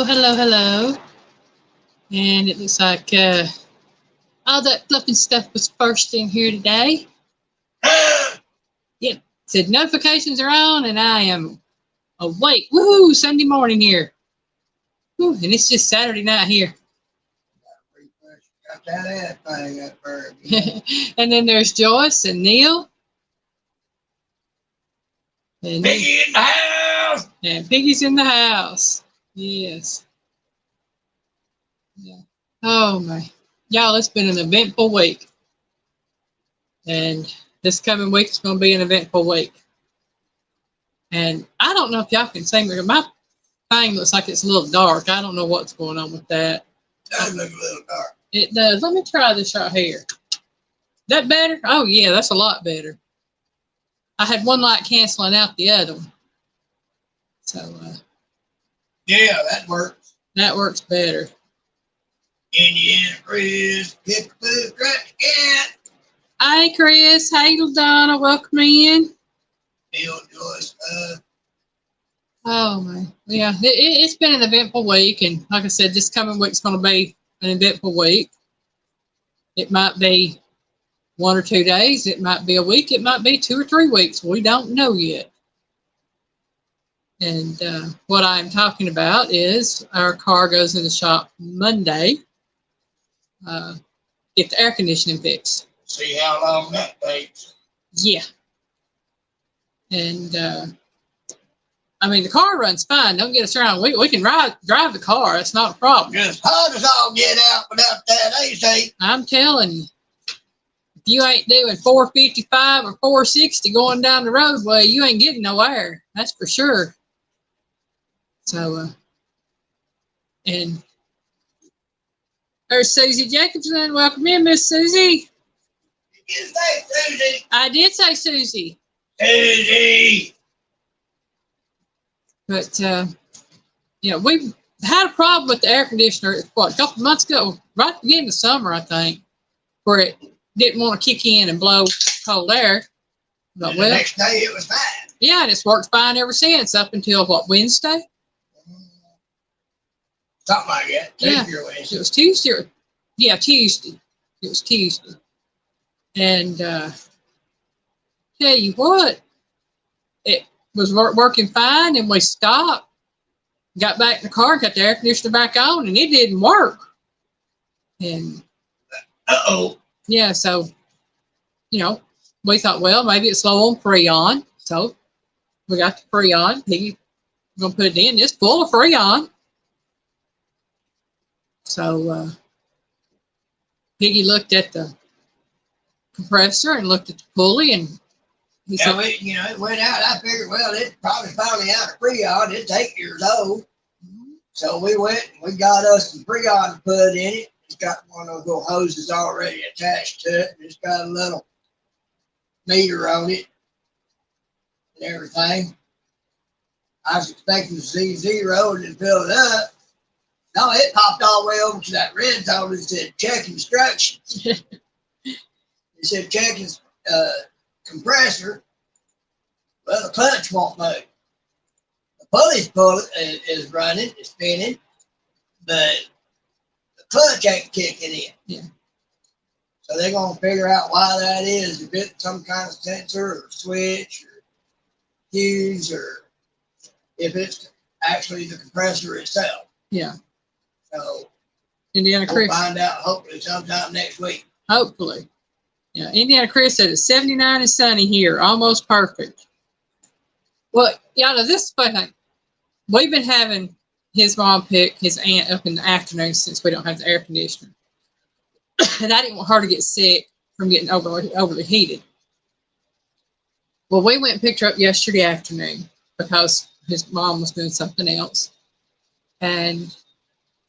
Hello. And it looks like all that fluffing stuff was first in here today. Yep. Said notifications are on and I am awake. Woohoo! Sunday morning here. Woo, and it's just Saturday night here. Got that thing up there. And then there's Joyce and Neil. And Piggy in the house. And Piggy's in the house. Yes. Yeah. Oh my. Y'all, it's been an eventful week. And this coming week is going to be an eventful week. And I don't know if y'all can see me. My thing looks like it's a little dark. I don't know what's going on with that. It does look a little dark. It does. Let me try this right here. That better? Oh, yeah, that's a lot better. I had one light canceling out the other one. So, yeah, that works. That works better. Indiana Chris, get the food truck again. Hi, Chris. Hey, Donna. Welcome in. Bill Joyce. Oh, man. Yeah, it's been an eventful week. And like I said, this coming week's going to be an eventful week. It might be 1 or 2 days. It might be a week. It might be 2 or 3 weeks. We don't know yet. And what I'm talking about is our car goes in the shop Monday. Get the air conditioning fixed. See how long that takes. Yeah. And I mean, the car runs fine. Don't get us wrong. We can drive the car. It's not a problem. Just hot as all get out without that AC. I'm telling you, if you ain't doing 455 or 460 going down the roadway, you ain't getting no air. That's for sure. So, and there's Susie Jacobson. Welcome in, Miss Susie. Did you say Susie? I did say Susie. Susie. But, we've had a problem with the air conditioner, a couple of months ago, right at the beginning of summer, I think, where it didn't want to kick in and blow cold air. But, the next day it was fine. Yeah, and it's worked fine ever since, up until, Wednesday? Something like that. Yeah, it was Tuesday. Yeah, Tuesday. It was Tuesday. And tell you what, it was working fine, and we stopped, got back in the car, got the air conditioner back on, and it didn't work. And yeah, so we thought, well, maybe it's low on Freon. So we got the Freon. He's gonna put it in. It's full of Freon. So Piggy looked at the compressor and looked at the pulley, and he said, it went out. I figured, well, it's probably finally out of Freon. It's 8 years old. So we went and we got us some Freon to put in it. It's got one of those little hoses already attached to it. It's got a little meter on it and everything. I was expecting to see 0 and fill it up. No, it popped all the way over to that red zone and said, check instructions. It said, check compressor. Well, the clutch won't move. The pulley is running, it's spinning, but the clutch ain't kicking in. Yeah. So they're going to figure out why that is. If it's some kind of sensor or switch or fuse, or if it's actually the compressor itself. Yeah. So Indiana Chris. We'll find out hopefully sometime next week. Hopefully. Yeah, Indiana Chris said it's 79 and sunny here, almost perfect. Well, this is funny thing. We've been having his mom pick his aunt up in the afternoon since we don't have the air conditioner. And I didn't want her to get sick from getting overly heated. Well, we went and picked her up yesterday afternoon because his mom was doing something else. And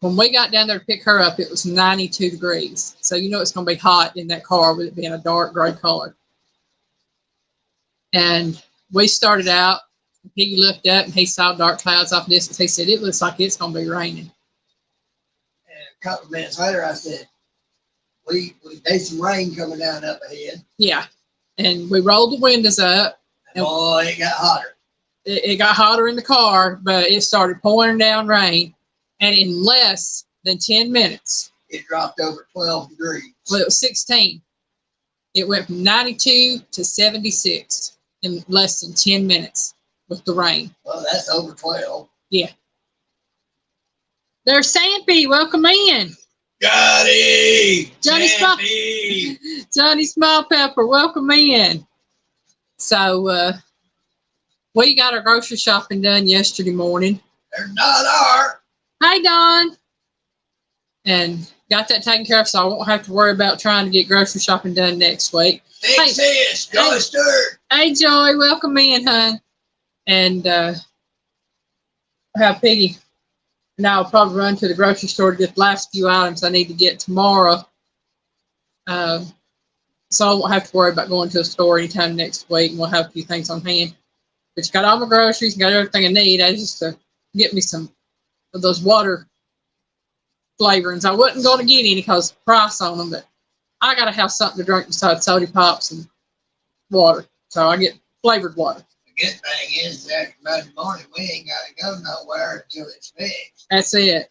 when we got down there to pick her up, it was 92 degrees. So it's going to be hot in that car with it being a dark gray color. And we started out, Piggy looked up and he saw dark clouds off the distance. He said, it looks like it's going to be raining. And a couple of minutes later, I said, there's some rain coming down up ahead. Yeah. And we rolled the windows up. And boy, it got hotter. It got hotter in the car, but it started pouring down rain. And in less than 10 minutes, it dropped over 12 degrees. Well, it was 16. It went from 92 to 76 in less than 10 minutes with the rain. Well, that's over 12. Yeah. There's Sampy. Welcome in. Johnny! Johnny Johnny Small Pepper. Welcome in. So, we got our grocery shopping done yesterday morning. There's Don. Hi, Don. And got that taken care of, so I won't have to worry about trying to get grocery shopping done next week. Big sis, Joy Stewart. Hey, Joy, welcome in, hon. And have Piggy. Now I'll probably run to the grocery store to get the last few items I need to get tomorrow. So I won't have to worry about going to a store anytime next week, and we'll have a few things on hand. But you got all my groceries, got everything I need. I just get me some of those water flavorings. I wasn't going to get any because of the price on them, but I got to have something to drink besides soda pops and water. So I get flavored water. The good thing is that Monday morning we ain't got to go nowhere until it's fixed. That's it.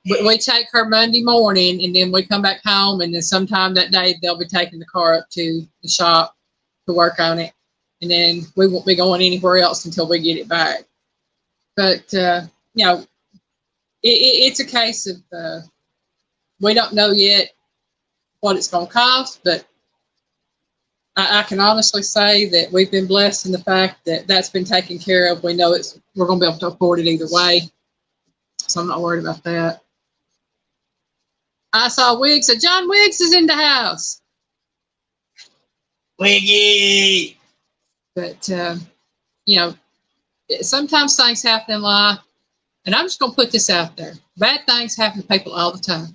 we take her Monday morning, and then we come back home, and then sometime that day they'll be taking the car up to the shop to work on it. And then we won't be going anywhere else until we get it back. But, it's a case of we don't know yet what it's going to cost, but I can honestly say that we've been blessed in the fact that that's been taken care of. We know we're going to be able to afford it either way, so I'm not worried about that. I saw Wiggs. So John Wiggs is in the house. Wiggy! But, sometimes things happen in life, and I'm just going to put this out there. Bad things happen to people all the time.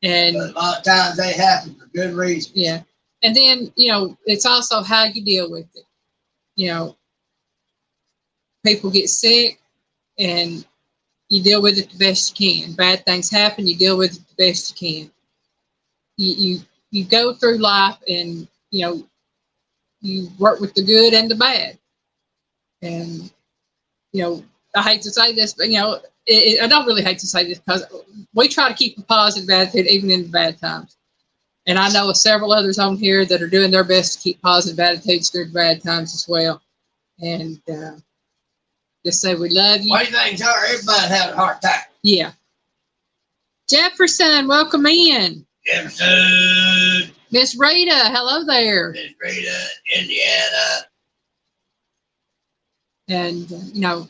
And but a lot of times they happen for good reasons. Yeah. And then, it's also how you deal with it. People get sick, and you deal with it the best you can. Bad things happen, you deal with it the best you can. You go through life, and, you work with the good and the bad. And, I hate to say this, but, I don't really hate to say this because we try to keep a positive attitude even in the bad times. And I know of several others on here that are doing their best to keep positive attitudes through the bad times as well. And just say we love you. What do you think, are? Everybody having a hard time. Yeah. Jefferson, welcome in. Jefferson. Miss Rita, hello there. Miss Rita, Indiana. And,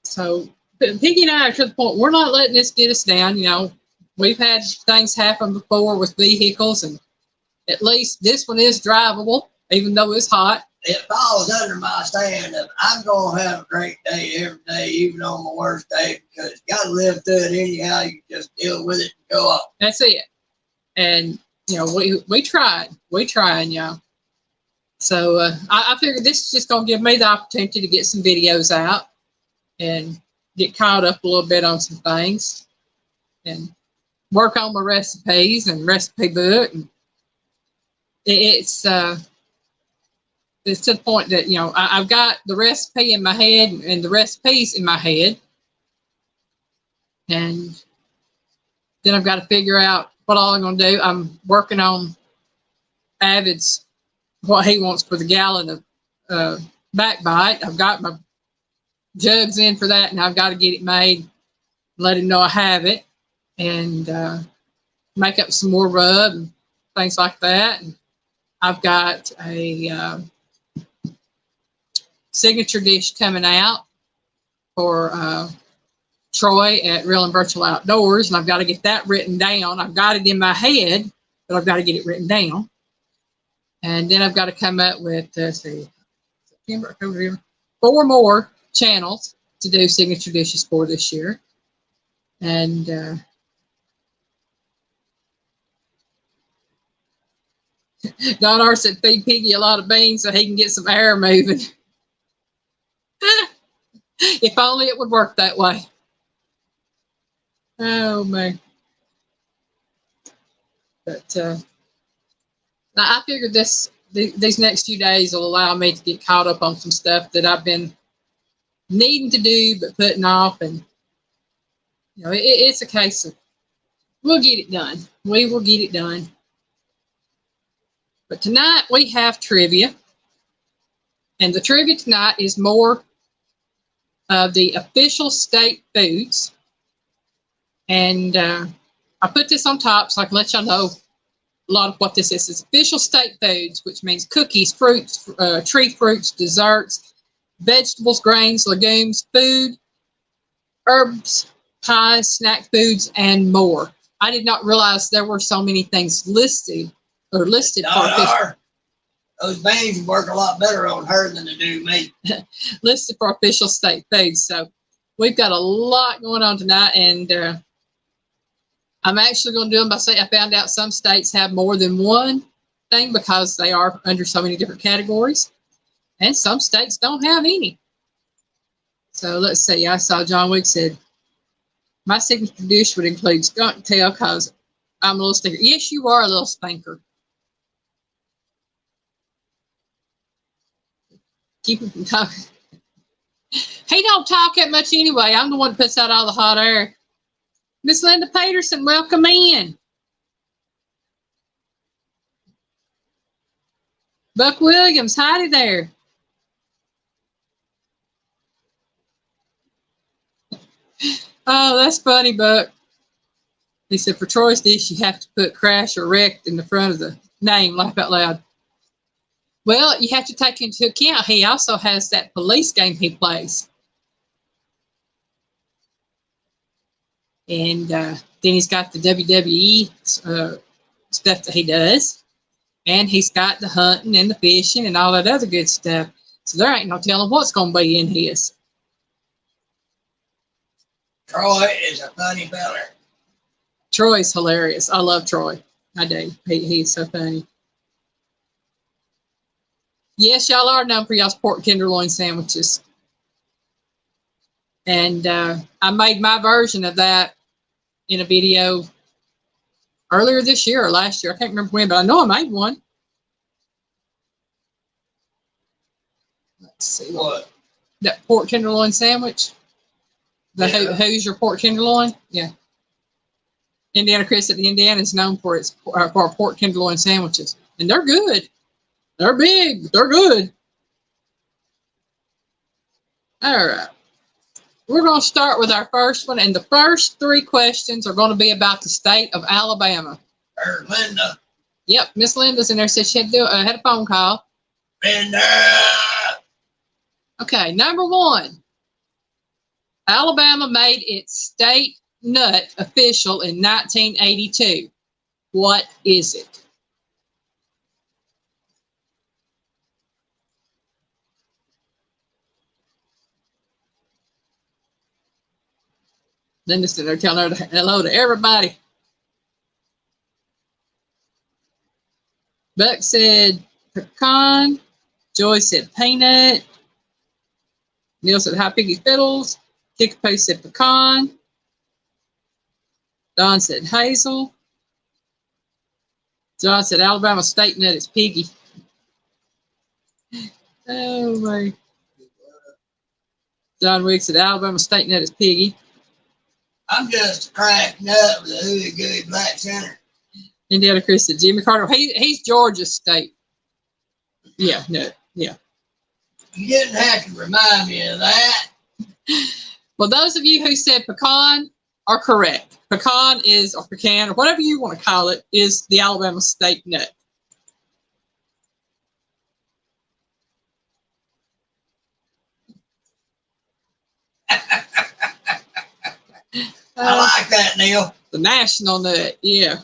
so Piggy and I are to the point, we're not letting this get us down. We've had things happen before with vehicles, and at least this one is drivable, even though it's hot. It falls under my stand of I'm going to have a great day every day, even on my worst day, because you got to live through it anyhow. You just deal with it and go on. That's it. And, we tried. We trying, y'all. So I figured this is just going to give me the opportunity to get some videos out and get caught up a little bit on some things and work on my recipes and recipe book. And it's to the point that, I've got the recipe in my head and the recipes in my head. And then I've got to figure out what all I'm going to do. I'm working on Avid's, what he wants for the gallon of backbite. I've got my jugs in for that, and I've got to get it made, let him know I have it, and make up some more rub and things like that. And I've got a signature dish coming out for Troy at Real and Virtual Outdoors, and I've got to get that written down. I've got it in my head, but I've got to get it written down. And then I've got to come up with, September, October, November, 4 more channels to do signature dishes for this year. And Don R said feed Piggy a lot of beans so he can get some air moving. If only it would work that way. Oh man. But I figured these next few days will allow me to get caught up on some stuff that I've been needing to do but putting off. And You know, it's a case of we'll get it done. We will get it done. But tonight we have trivia. And the trivia tonight is more of the official state foods. And I put this on top so I can let y'all know a lot of what this is. It's official state foods, which means cookies, fruits, tree fruits, desserts, vegetables, grains, legumes, food, herbs, pies, snack foods, and more. I did not realize there were so many things listed for official. Those beans work a lot better on her than they do me. Listed for official state foods. So we've got a lot going on tonight, and I'm actually going to do them by saying I found out some states have more than one thing because they are under so many different categories, and some states don't have any. So let's see. I saw John Wick said, my signature dish would include skunk tail because I'm a little stinker. Yes, you are a little stinker. Keep him from talking. He don't talk that much anyway. I'm the one that puts out all the hot air. Miss Linda Peterson, welcome in. Buck Williams, howdy there. Oh, that's funny, Buck. He said, for Troy's dish, you have to put crash or wrecked in the front of the name. Laugh out loud. Well, you have to take into account he also has that police game he plays. And then he's got the WWE stuff that he does. And he's got the hunting and the fishing and all that other good stuff. So there ain't no telling what's going to be in his. Troy is a funny feller. Troy's hilarious. I love Troy. I do. He's so funny. Yes, y'all are known for y'all's pork tenderloin sandwiches. And I made my version of that in a video earlier this year or last year. I can't remember when, but I know I made one. Let's see. What? That pork tenderloin sandwich. Who's your pork tenderloin? Yeah. Indiana Chris at the Indiana is known for our pork tenderloin sandwiches. And they're good. They're big, but they're good. All right. We're going to start with our first one, and the first three questions are going to be about the state of Alabama. Linda. Yep, Miss Linda's in there. Said she had a phone call. Linda. Okay, number one. Alabama made its state nut official in 1982. What is it? Linda's sitting there telling her hello to everybody. Buck said pecan. Joy said peanut. Neil said high piggy fiddles. Kickapoo said pecan. Don said hazel. John said Alabama state nut is piggy. Oh my. John Wiggs said Alabama state nut is piggy. I'm just a cracked nut with a hooey gooey black center. Indiana Chris said Jimmy Carter. He's Georgia state. Yeah, nut. Yeah. You didn't have to remind me of that. Well, those of you who said pecan are correct. Pecan is, or pecan, or whatever you want to call it, is the Alabama state nut. I like that, Neil. The national nut, yeah.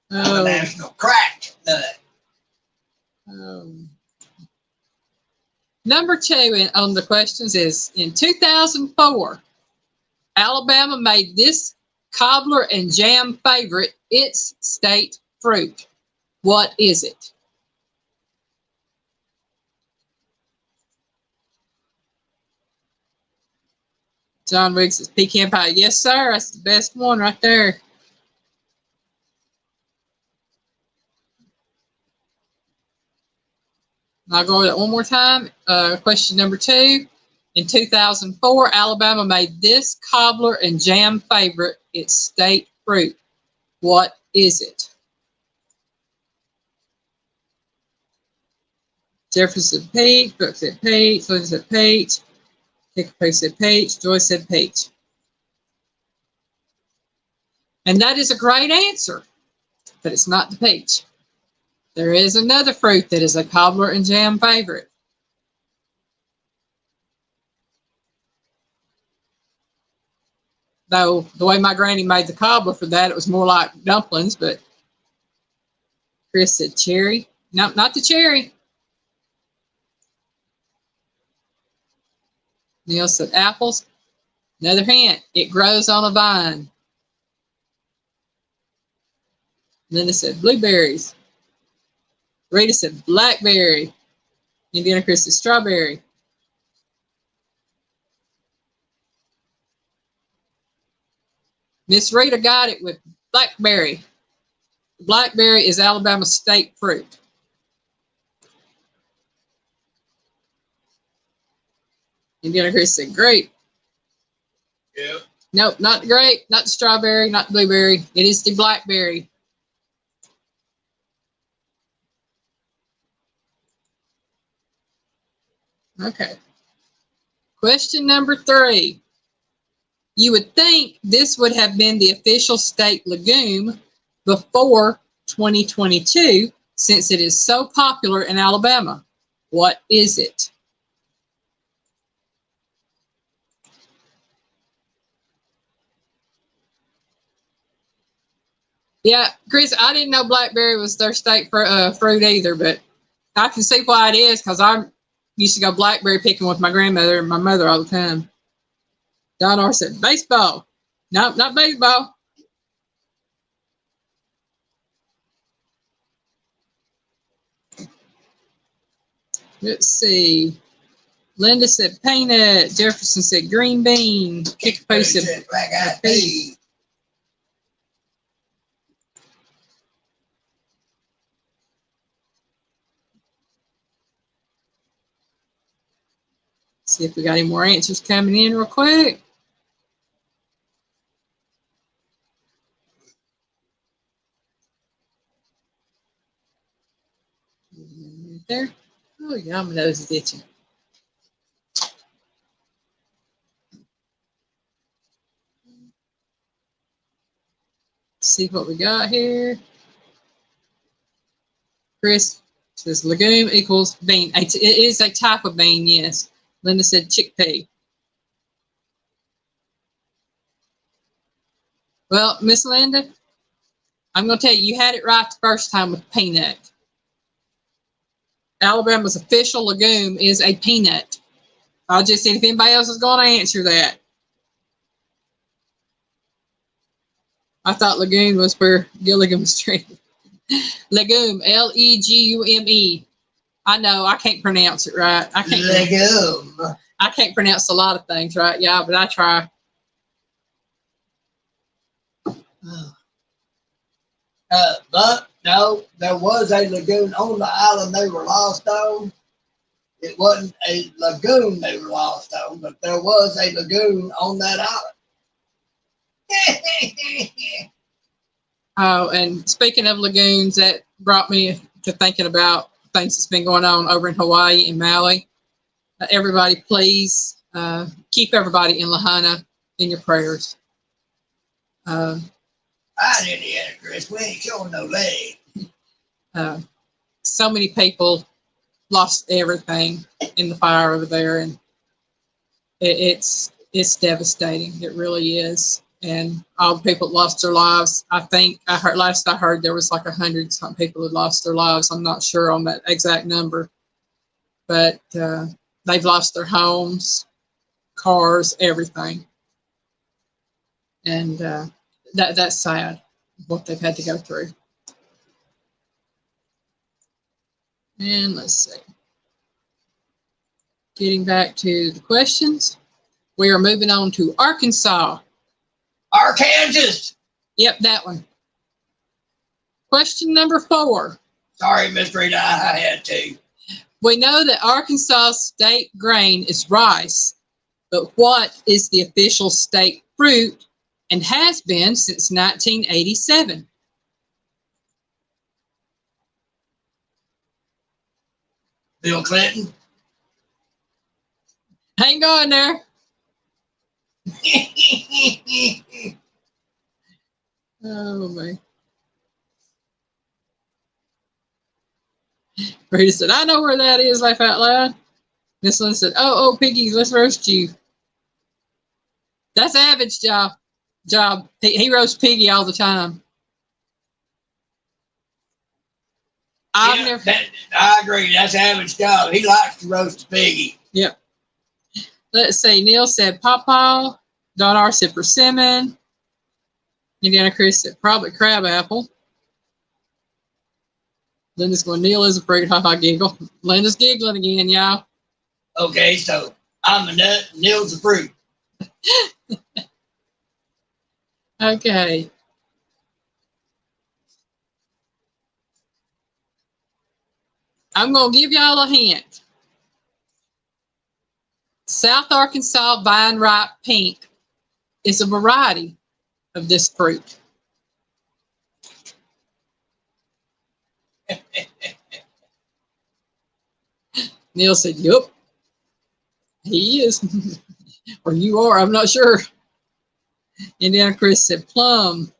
The national cracked nut. Number two on the questions is, in 2004, Alabama made this cobbler and jam favorite its state fruit. What is it? John Wiggs says pecan pie. Yes, sir. That's the best one right there. I'll go over that one more time. Question number two. In 2004, Alabama made this cobbler and jam favorite its state fruit. What is it? Jefferson said peach, Brooke said peach, Linda said peach, Kickapoo said peach, Joyce said peach. And that is a great answer, but it's not the peach. There is another fruit that is a cobbler and jam favorite. Though the way my granny made the cobbler for that, it was more like dumplings, but Chris said cherry. No, not the cherry. Neil said apples. Another hint, it grows on a vine. Linda said blueberries. Rita said blackberry. Indiana Chris said strawberry. Miss Rita got it with blackberry. Blackberry is Alabama's state fruit. Indiana Chris said grape. Yep. Nope, not the grape, not the strawberry, not the blueberry. It is the blackberry. Okay. Question number 3. You would think this would have been the official state legume before 2022, since it is so popular in Alabama. What is it? Yeah, Chris, I didn't know blackberry was their state fruit either, but I can see why it is, because I used to go blackberry picking with my grandmother and my mother all the time. Don R said baseball. Nope, not baseball. Let's see. Linda said peanut. Jefferson said green bean. Kickapoo said black-eyed pea. see if we got any more answers coming in real quick. There. Oh, yeah, my nose is itching. See what we got here. Chris says legume equals bean. It is a type of bean, yes. Linda said chickpea. Well, Miss Linda, I'm going to tell you, you had it right the first time with peanut. Alabama's official legume is a peanut. I'll just see if anybody else is going to answer that. I thought legume was where Gilligan was treated. Legume, Legume. I know, I can't pronounce it right. Legume. I can't pronounce a lot of things right, yeah, but I try. But no, there was a lagoon on the island they were lost on. It wasn't a lagoon they were lost on, but there was a lagoon on that island. Oh, and speaking of lagoons, that brought me to thinking about things that's been going on over in Hawaii and Maui. Everybody, please keep everybody in Lahaina in your prayers. I didn't hear it, Chris. We ain't showing no leg. So many people lost everything in the fire over there, and it's devastating. It really is. And all the people that lost their lives, I think I heard there was like 100-something people who lost their lives. I'm not sure on that exact number, but they've lost their homes, cars, everything, and that's sad what they've had to go through. And let's see. Getting back to the questions, we are moving on to Arkansas. Arkansas. Yep, that one. Question number 4. Sorry, Miss Rita, I had to. We know that Arkansas state grain is rice, But what is the official state fruit and has been since 1987? Bill Clinton. Hang on there. Oh, man. Rita said, I know where that is, laugh out loud. Miss Linda said, oh, piggies, let's roast you. That's Avid's job. He roasts Piggy all the time. I agree. That's Avid's job. He likes to roast Piggy. Yep. Let's see. Neil said pawpaw. Don R said persimmon. Indiana Chris said probably crabapple. Linda's going, Neil is a fruit. Ha ha, giggle. Linda's giggling again, y'all. Okay, so I'm a nut. Neil's a fruit. Okay. I'm going to give y'all a hint. South Arkansas vine ripe pink is a variety of this fruit. Neil said, yep, he is. Or you are, I'm not sure. Indiana Chris said plum.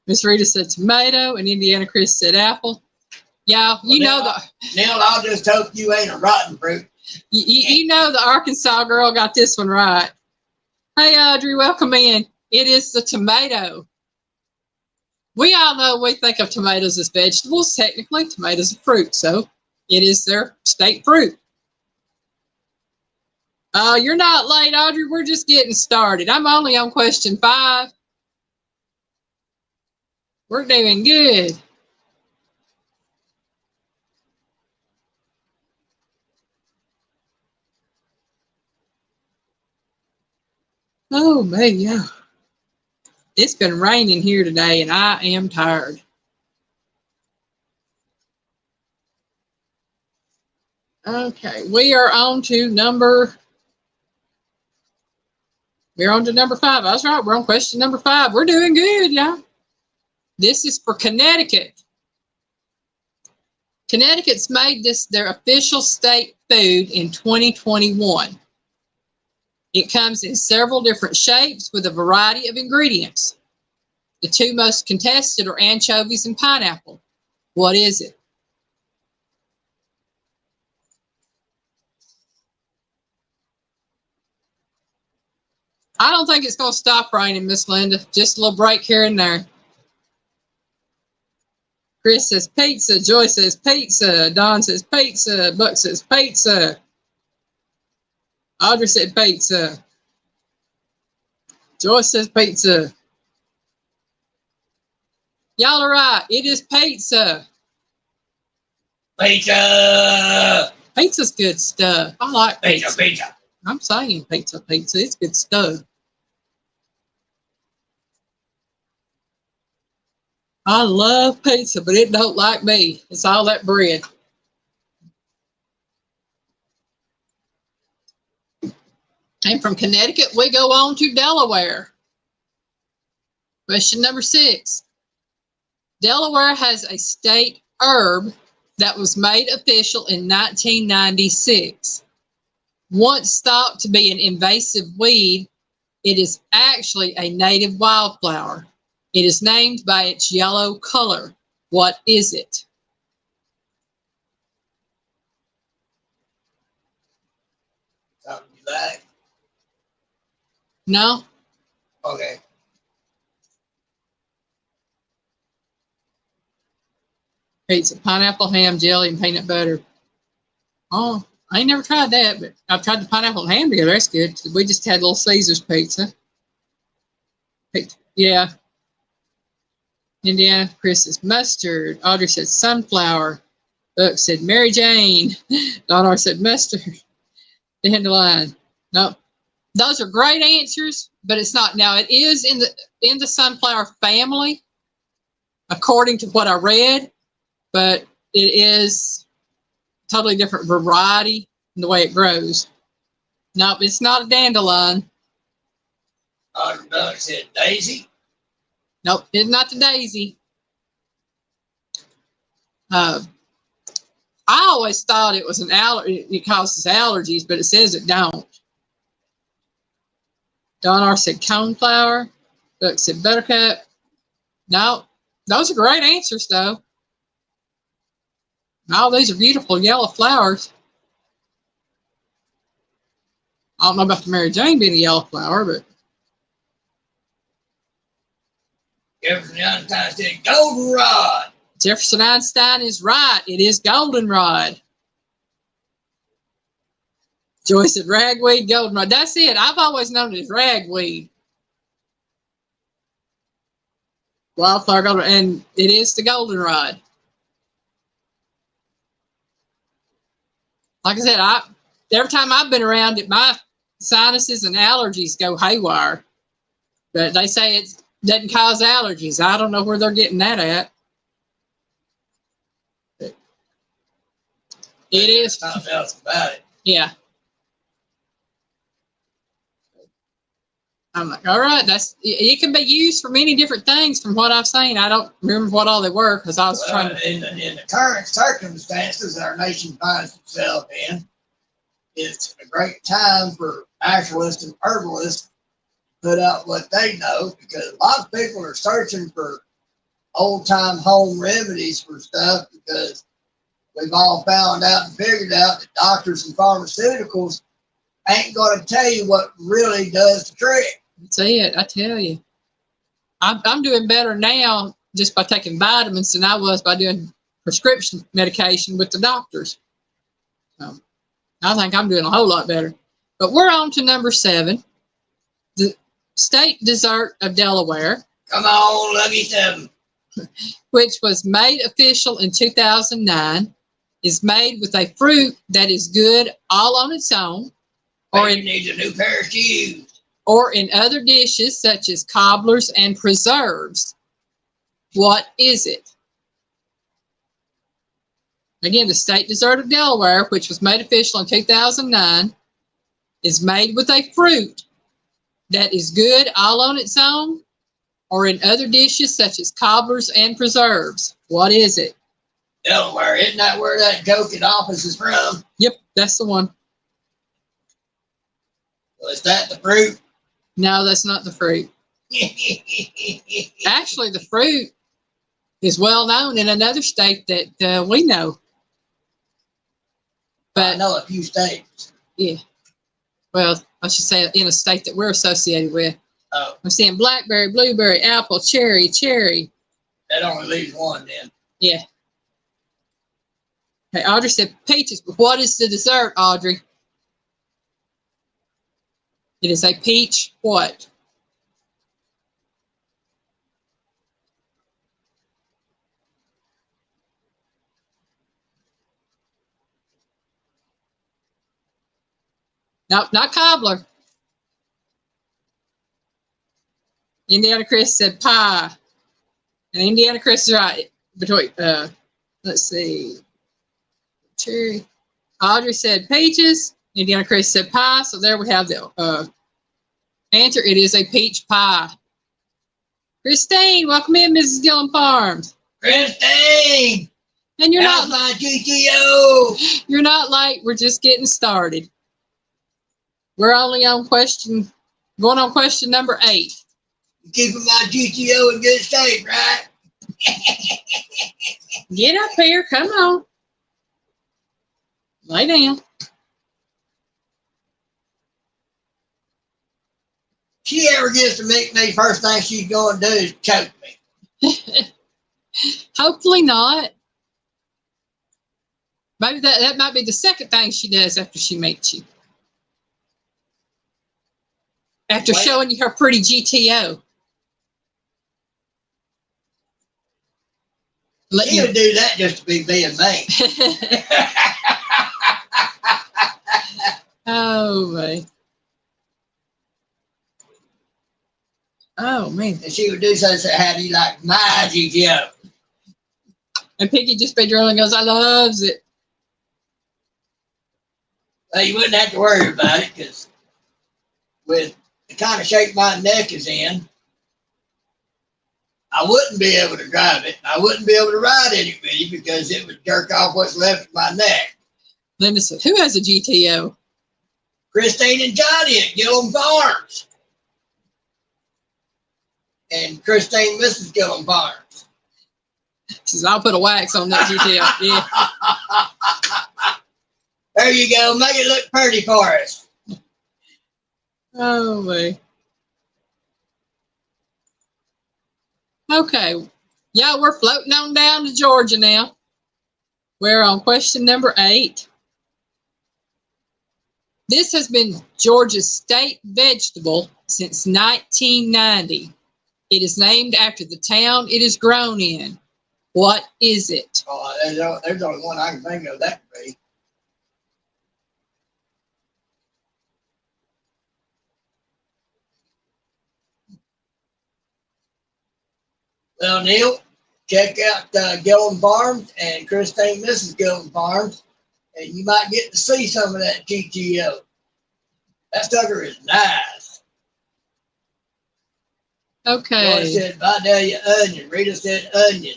Miss Rita said tomato, and Indiana Chris said apple. Y'all, Neil, I'll just hope you ain't a rotten fruit. You know the Arkansas girl got this one right. Hey, Audrey, welcome in. It is the tomato. We all know we think of tomatoes as vegetables. Technically, tomatoes are fruit, so it is their state fruit. You're not late, Audrey. We're just getting started. I'm only on question 5. We're doing good. Oh, man, yeah. It's been raining here today, and I am tired. Okay, we're on to number 5. I was right. We're on question number 5. We're doing good, y'all. This is for Connecticut. Connecticut's made this their official state food in 2021. It comes in several different shapes with a variety of ingredients. The 2 most contested are anchovies and pineapple. What is it? I don't think it's going to stop raining, Miss Linda. Just a little break here and there. Chris says pizza. Joy says pizza. Don says pizza. Buck says pizza. Audrey said pizza. Joy says pizza. Y'all are right. It is pizza. Pizza. Pizza's good stuff. I like pizza. Pizza. I'm saying pizza. It's good stuff. I love pizza, but it don't like me. It's all that bread. And from Connecticut, we go on to Delaware. Question number 6. Delaware has a state herb that was made official in 1996. Once thought to be an invasive weed, it is actually a native wildflower. It is named by its yellow color. What is it? Something you like? No? Okay. Pizza, pineapple, ham, jelly, and peanut butter. Oh, I ain't never tried that, but I've tried the pineapple and ham together. That's good. We just had Little Caesars pizza. Yeah. Indiana Chris says mustard. Audrey said sunflower. Buck said Mary Jane. Donor said mustard. Dandelion. No, those are great answers, but it's not. Now it is in the sunflower family, according to what I read, but it is a totally different variety in the way it grows. Nope, it's not a dandelion. Audrey Duck said daisy. Nope, it's not the daisy. I always thought it was an allergy. It causes allergies, but it says it don't. Don R said coneflower. Buck said buttercup. No, those are great answers, though. All these are beautiful yellow flowers. I don't know about the Mary Jane being a yellow flower, but Jefferson Einstein said goldenrod. Jefferson Einstein is right. It is goldenrod. Joy said ragweed, goldenrod. That's it. I've always known it as ragweed. Wildflower golden, and it is the goldenrod. Like I said, every time I've been around it, my sinuses and allergies go haywire. But they say it doesn't cause allergies. I don't know where they're getting that at. But it is. Something else about it. Yeah. I'm like, all right, it can be used for many different things from what I've seen. I don't remember what all they were because I was trying to. In the current circumstances our nation finds itself in, it's a great time for naturalists and herbalists to put out what they know, because a lot of people are searching for old-time home remedies for stuff, because we've all found out and figured out that doctors and pharmaceuticals ain't going to tell you what really does the trick. That's it, I tell you. I'm doing better now just by taking vitamins than I was by doing prescription medication with the doctors. So I think I'm doing a whole lot better. But we're on to number 7, the state dessert of Delaware. Come on, Lucky 7. Which was made official in 2009, is made with a fruit that is good all on its own, or it needs a new pair of shoes, or in other dishes such as cobblers and preserves. What is it? Again, the state dessert of Delaware, which was made official in 2009, is made with a fruit that is good all on its own, or in other dishes such as cobblers and preserves. What is it? Delaware, isn't that where that joke in office is from? Yep, that's the one. Well, is that the fruit? No, that's not the fruit. Actually, the fruit is well known in another state that we know. But I know a few states. Yeah. Well, I should say in a state that we're associated with. Oh. I'm seeing blackberry, blueberry, apple, cherry. That only leaves one then. Yeah. Hey, Audrey said peaches, but what is the dessert, Audrey? It is a peach what? Nope, not cobbler. Indiana Chris said pie. And Indiana Chris is right. Between, let's see. Cherry. Audrey said peaches. Indiana Chris said pie. So there we have the answer. It is a peach pie. Christine, welcome in, Mrs. Gillum Farms. Christine! And you're How's not my GTO? You're not late. We're just getting started. We're only on going on question number 8. Keeping my GTO in good shape, right? Get up here. Come on. Lay down. She ever gets to meet me, first thing she's going to do is choke me. Hopefully not. Maybe that might be the second thing she does after she meets you. After showing you her pretty GTO. She would do that just to be being me. Oh, man. Oh, man. And she would do something and say, how do you like my GTO? And Piggy just be drilling and goes, I loves it. Well, you wouldn't have to worry about it because with the kind of shape my neck is in, I wouldn't be able to drive it. I wouldn't be able to ride any with it because it would jerk off what's left of my neck. Linda said, who has a GTO? Christine and Johnny at Gillum Farms. And Christine, Mrs. Gillum Farms. She says, I'll put a wax on that GTO. Yeah. There you go. Make it look pretty for us. Oh, my. Okay. Yeah, we're floating on down to Georgia now. We're on question number 8. This has been Georgia's state vegetable since 1990. It is named after the town it is grown in. What is it? Oh, there's only one I can think of that could be. Well, Neil, check out Gillum Farms and Christine, Mrs. Gillum Farms, and you might get to see some of that GTO. That sucker is nice. Okay. Joy said Vidalia onion. Rita said onion.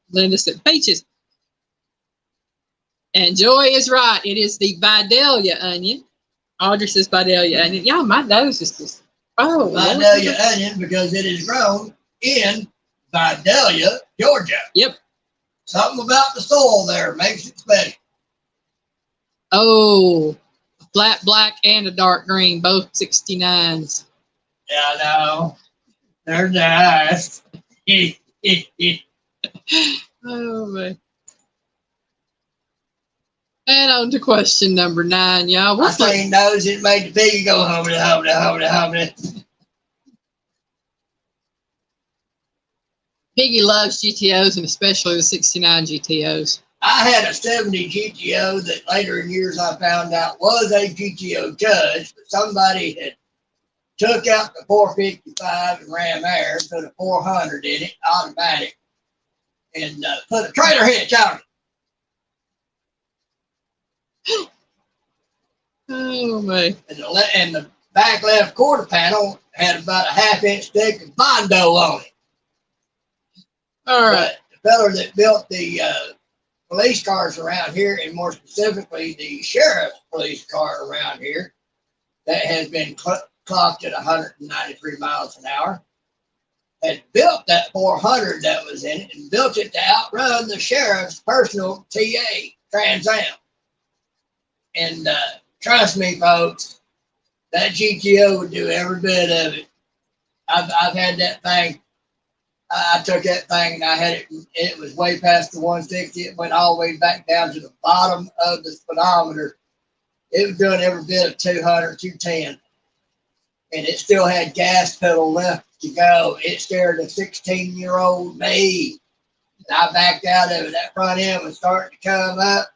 Linda said peaches. And Joy is right. It is the Vidalia onion. Audrey says Vidalia onion. Yeah, my nose is just, oh. Vidalia onion because it is grown in Vidalia, Georgia. Yep. Something about the soil there makes it special. Oh, a flat black and a dark green, both 69s. Yeah, I know. They're nice. Oh, man. And on to question number 9, y'all. I seen those. It made the piggy go hobby, hobby, hobby, hobby. Piggy loves GTOs and especially the 69 GTOs. I had a 70 GTO that later in years I found out was a GTO judge, but somebody had took out the 455 and ram air, put a 400 in it, automatic, and put a trailer hitch on it. Oh, my. And the back left quarter panel had about a half-inch thick of Bondo on it. All right. But the feller that built the police cars around here, and more specifically the sheriff's police car around here, that has been clocked at 193 miles an hour, had built that 400 that was in it and built it to outrun the sheriff's personal TA, Trans Am. And trust me, folks, that GTO would do every bit of it. I've had that thing. I took that thing and I had it, and it was way past the 160. It went all the way back down to the bottom of the speedometer. It was doing every bit of 200, 210. And it still had gas pedal left to go. It scared a 16-year-old me. And I backed out of it. That front end was starting to come up.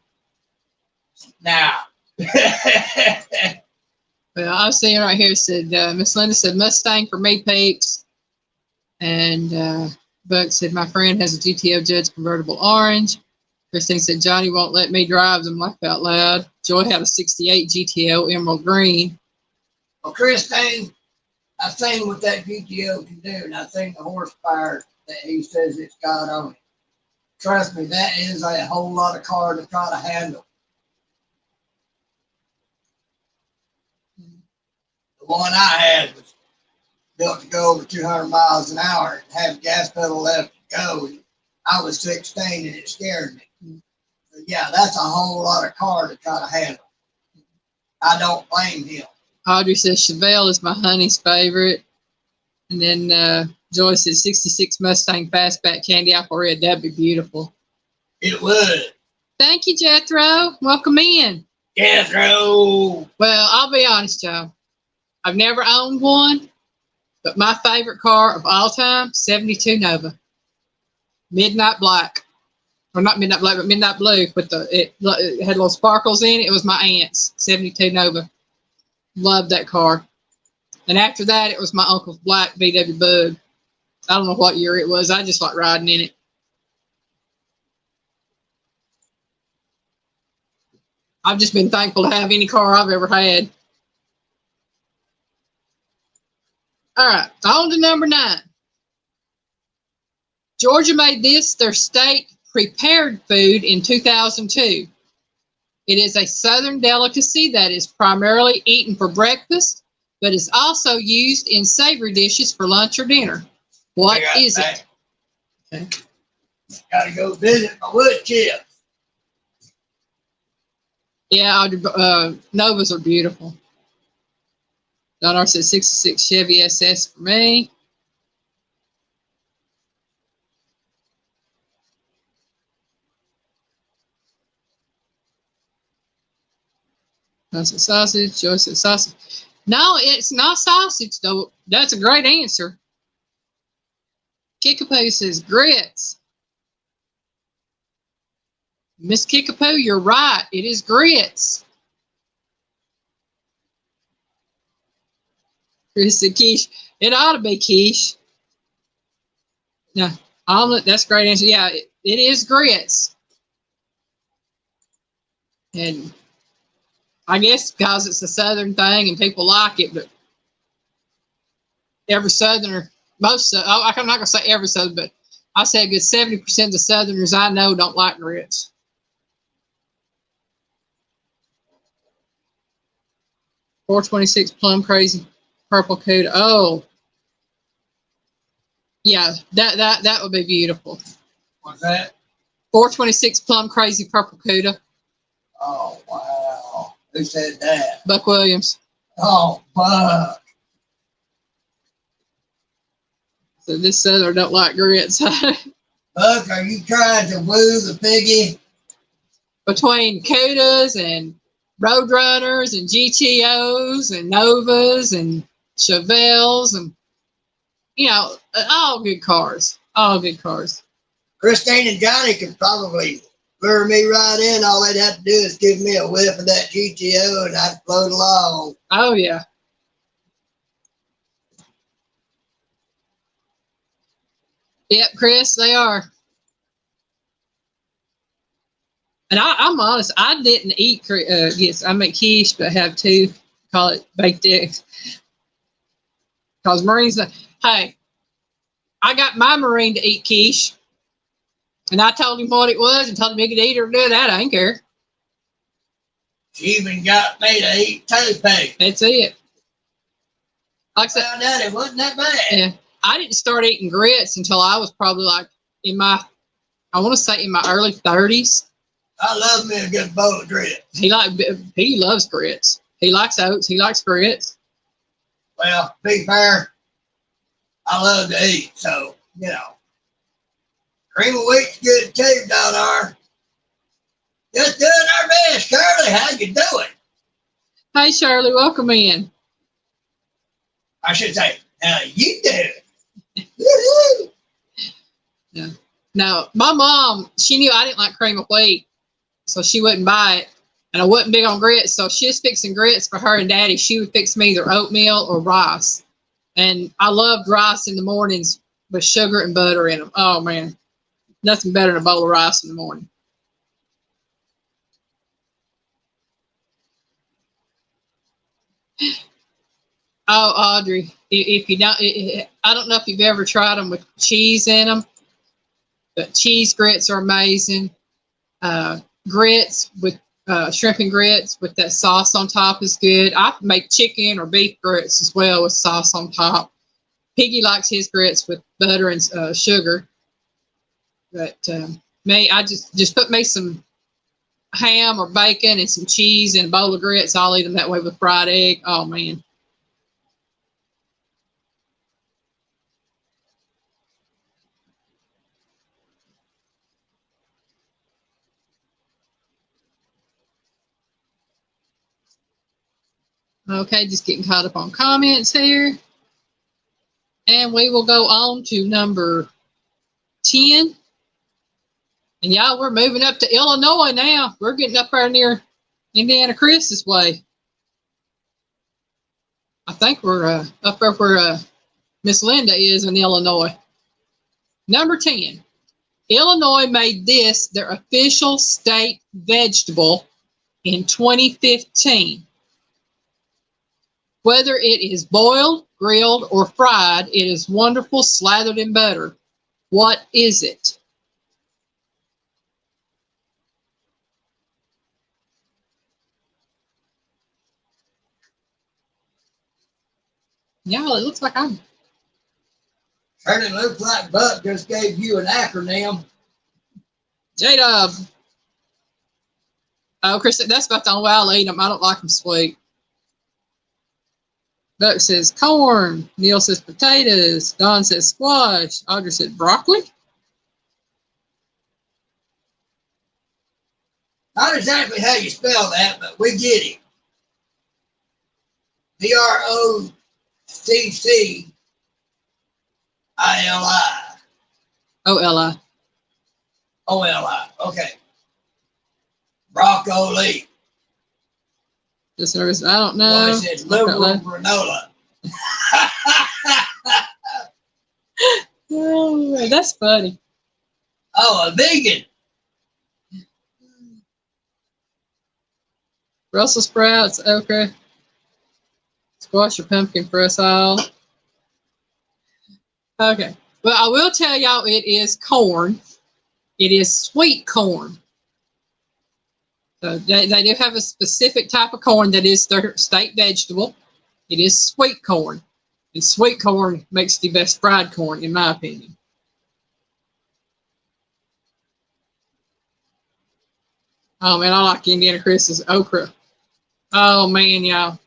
Now. Well, I'm seeing right here, said Miss Linda said Mustang for me, peeps. And Buck said my friend has a GTO Judge convertible orange. Christine said Johnny won't let me drive them, laugh out loud. Joy had a 68 GTO emerald green. Well, Christine, I've seen what that GTO can do, and I've seen the horsepower that he says it's got on it. Trust me, that is a whole lot of car to try to handle. The one I had was built to go over 200 miles an hour and have gas pedal left to go. And I was 16 and it scared me. But yeah, that's a whole lot of car to try to handle. I don't blame him. Audrey says Chevelle is my honey's favorite. And then Joy says 66 Mustang Fastback Candy Apple Red. That'd be beautiful. It would. Thank you, Jethro. Welcome in. Jethro. Well, I'll be honest, y'all. I've never owned one, but my favorite car of all time, 72 Nova. Midnight Black. Or not Midnight Black, but Midnight Blue. With it had little sparkles in it. It was my aunt's 72 Nova. Loved that car. And after that, it was my uncle's black VW Bug. I don't know what year it was. I just like riding in it. I've just been thankful to have any car I've ever had. All right, on to number 9. Georgia made this their state prepared food in 2002. It is a southern delicacy that is primarily eaten for breakfast, but is also used in savory dishes for lunch or dinner. What is it? Okay. Gotta go visit my wood chip. Yeah, Novas are beautiful. Donor says 66 Chevy SS for me. That's a sausage. Joyce says sausage. No, it's not sausage, though. That's a great answer. Kickapoo says grits. Miss Kickapoo, you're right. It is grits. Chris said quiche. It ought to be quiche. No, omelet. That's a great answer. Yeah, it is grits. And I guess because it's a southern thing and people like it, but every southerner, I'm not going to say every southerner, but I say a good 70% of the southerners I know don't like grits. $4.26 plum crazy purple coda. Oh, yeah, that would be beautiful. What's that? $4.26 plum crazy purple coda. Oh, wow. Who said that? Buck Williams. Oh, fuck. So this southerner don't like grits. Buck, are you trying to woo the piggy? Between Codas and Roadrunners and GTOs and Novas and Chevelles and, all good cars. All good cars. Christine and Johnny could probably lure me right in. All they'd have to do is give me a whiff of that GTO and I'd float along. Oh, yeah. Yep, Chris, they are. And I'm honest, I didn't eat, yes, I make quiche, but I have two, call it baked eggs. Because Marines, hey, I got my Marine to eat quiche. And I told him what it was and told him he could eat or do that. I didn't care. She even got me to eat toothpaste. That's it. Like I said, Found out it wasn't that bad. Yeah, I didn't start eating grits until I was probably like I want to say in my early 30s. I love me a good bowl of grits. He loves grits. He likes oats. He likes grits. Well, to be fair, I love to eat, so, cream of wheat's good too, Donar. Just doing our best. Shirley, how you doing? Hey, Shirley, welcome in. I should say, how you doing? Yeah. Now, my mom, she knew I didn't like cream of wheat, so she wouldn't buy it. And I wasn't big on grits, so if she was fixing grits for her and Daddy, she would fix me either oatmeal or rice. And I loved rice in the mornings with sugar and butter in them. Oh, man. Nothing better than a bowl of rice in the morning. Oh, Audrey, if you don't, I don't know if you've ever tried them with cheese in them, but cheese grits are amazing. Grits with shrimp and grits with that sauce on top is good. I make chicken or beef grits as well with sauce on top. Piggy likes his grits with butter and sugar. But me, I just put me some ham or bacon and some cheese in a bowl of grits. I'll eat them that way with fried egg. Oh, man. Okay, just getting caught up on comments here. And we will go on to number 10. And y'all, we're moving up to Illinois now. We're getting up there near Indiana Chris's way. I think we're up there where Miss Linda is in Illinois. Number 10. Illinois made this their official state vegetable in 2015. Whether it is boiled, grilled, or fried, it is wonderful slathered in butter. What is it? Yeah, it looks like I'm. Certainly looks like Buck just gave you an acronym. J-Dub. Oh, Chris, that's about the only way I'll eat them. I don't like them sweet. Buck says corn. Neil says potatoes. Don says squash. Audrey said broccoli. Not exactly how you spell that, but we get it. Broccili. O-L-I. Oli. Okay. Broccoli. I don't know. Well, it says liberal granola. Oh, that's funny. Oh, a vegan. Brussels sprouts, okra, squash or pumpkin for us all. Okay. Well, I will tell y'all it is corn. It is sweet corn. So they do have a specific type of corn that is their state vegetable. It is sweet corn. And sweet corn makes the best fried corn, in my opinion. Oh, man, I like Indiana Chris's okra. Oh, man, y'all.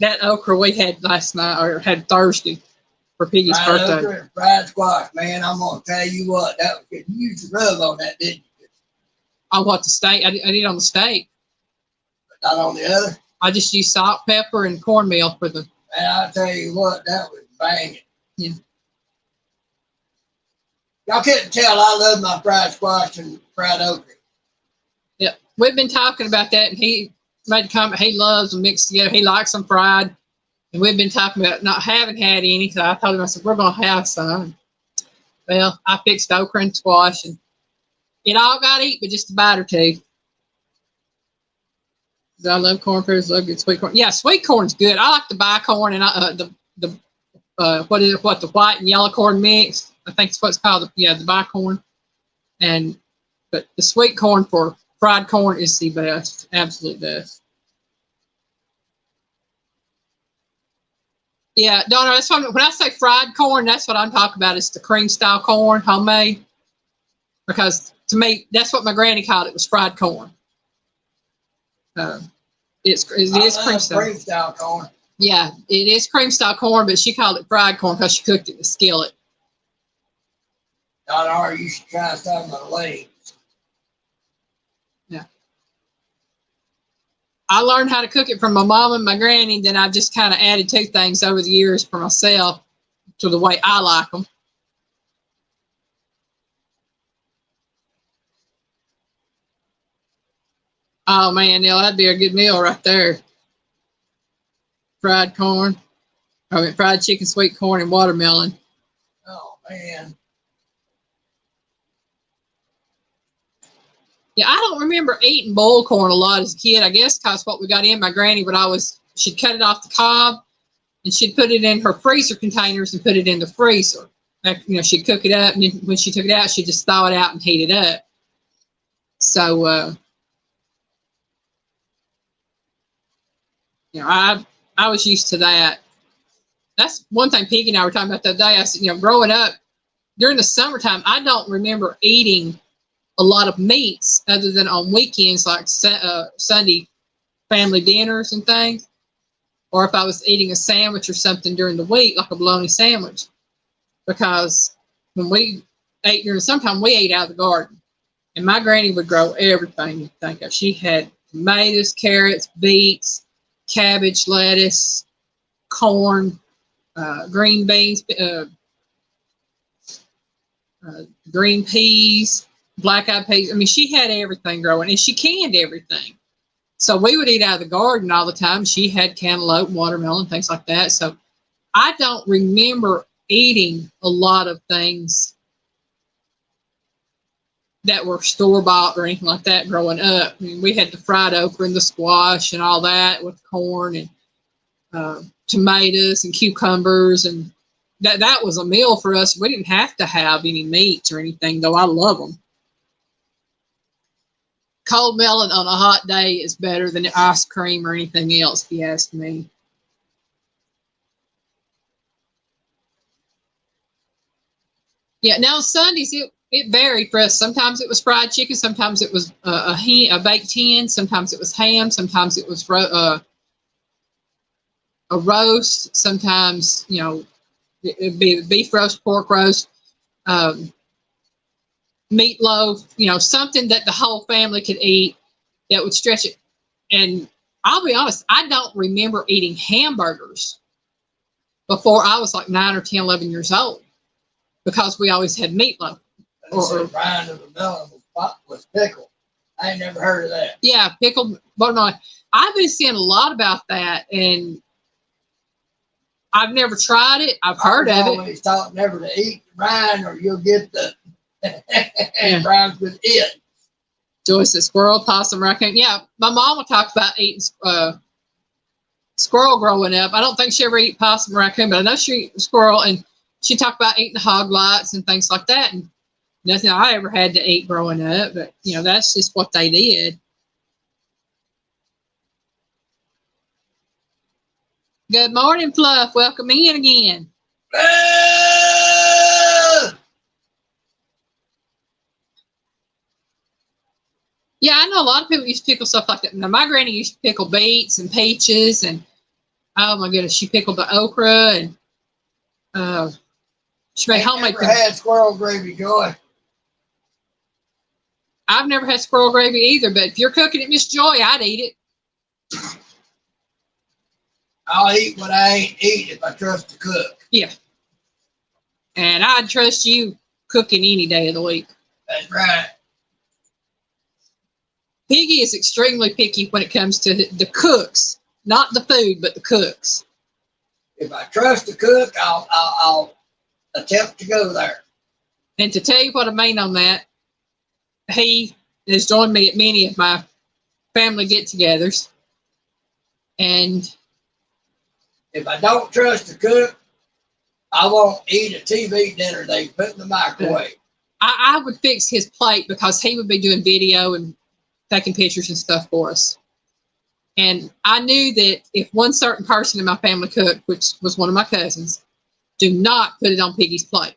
That okra we had last night, or had Thursday, for Piggy's birthday. Okra and fried squash, man. I'm going to tell you what. That was a huge rub on that, didn't you? On what, the steak? I did on the steak. But not on the other? I just used salt, pepper, and cornmeal for the... Man, I'll tell you what. That was banging. Yeah. Y'all couldn't tell I love my fried squash and fried okra. Yeah. We've been talking about that, and he made a comment. He loves them mixed together. He likes them fried. And we've been talking about not having had any. So I told him, I said, we're going to have some. Well, I fixed okra and squash, and it all got eaten, but just a bite or two. I love corn fritters. Love good sweet corn. Yeah, sweet corn's good. I like the bicorn and the white and yellow corn mix. I think it's what's called the bicorn. But the sweet corn for fried corn is the best, absolute best. Yeah, Donna, that's what, when I say fried corn, that's what I'm talking about. It's the cream style corn, homemade. Because to me, that's what my granny called it, was fried corn. It is cream style corn. Yeah, it is cream style corn, but she called it fried corn because she cooked it in the skillet. Donna, you should try some of the legs. Yeah. I learned how to cook it from my mom and my granny, then I've just kind of added two things over the years for myself to the way I like them. Oh, man, Neil, that'd be a good meal right there. Fried corn. Fried chicken, sweet corn, and watermelon. Oh, man. Yeah, I don't remember eating boiled corn a lot as a kid. I guess because what we got in, my granny she'd cut it off the cob, and she'd put it in her freezer containers and put it in the freezer. She'd cook it up, and then when she took it out, she'd just thaw it out and heat it up. So, I was used to that. That's one thing Peggy and I were talking about the other day. I said, growing up during the summertime, I don't remember eating a lot of meats other than on weekends, like Sunday family dinners and things. Or if I was eating a sandwich or something during the week, like a bologna sandwich. Because when we ate during the summertime, we ate out of the garden. And my granny would grow everything you think of. She had tomatoes, carrots, beets, cabbage, lettuce, corn, green beans, green peas, black-eyed peas. I mean, she had everything growing, and she canned everything. So we would eat out of the garden all the time. She had cantaloupe, watermelon, things like that. So I don't remember eating a lot of things that were store-bought or anything like that growing up. I mean, we had the fried okra and the squash and all that with corn and tomatoes and cucumbers, and that was a meal for us. We didn't have to have any meats or anything, though I love them. Cold melon on a hot day is better than ice cream or anything else, if you ask me. Yeah, now Sundays it varied for us. Sometimes it was fried chicken, sometimes it was a baked hen, sometimes it was ham, sometimes it was a roast, sometimes it'd be beef roast, pork roast, meatloaf, something that the whole family could eat that would stretch it. And I'll be honest, I don't remember eating hamburgers before I was like 9 or 10, 11 years old, because we always had meatloaf. Or rind of the melon was pickled. I ain't never heard of that. Yeah, pickled buttermilk. I've been seeing a lot about that, and I've never tried it. I've heard of it. Always taught never to eat the rind, or you'll get the browns with it. Joyce said squirrel, possum, raccoon. Yeah, my mama talked about eating squirrel growing up. I don't think she ever ate possum, raccoon, but I know she ate squirrel, and she talked about eating hog lights and things like that. And nothing I ever had to eat growing up, but that's just what they did. Good morning, Fluff. Welcome in again. Yeah, I know a lot of people used to pickle stuff like that. Now, my granny used to pickle beets and peaches, and oh my goodness, she pickled the okra, and she made homemade. Never had squirrel gravy, Joy. I've never had squirrel gravy either, but if you're cooking it, Miss Joy, I'd eat it. I'll eat what I ain't eat if I trust the cook. Yeah. And I'd trust you cooking any day of the week. That's right. Piggy is extremely picky when it comes to the cooks, not the food, but the cooks. If I trust the cook, I'll attempt to go there. And to tell you what I mean on that, he has joined me at many of my family get-togethers. And if I don't trust the cook, I won't eat a TV dinner they put in the microwave. I would fix his plate because he would be doing video and taking pictures and stuff for us. And I knew that if one certain person in my family cooked, which was one of my cousins, do not put it on Piggy's plate.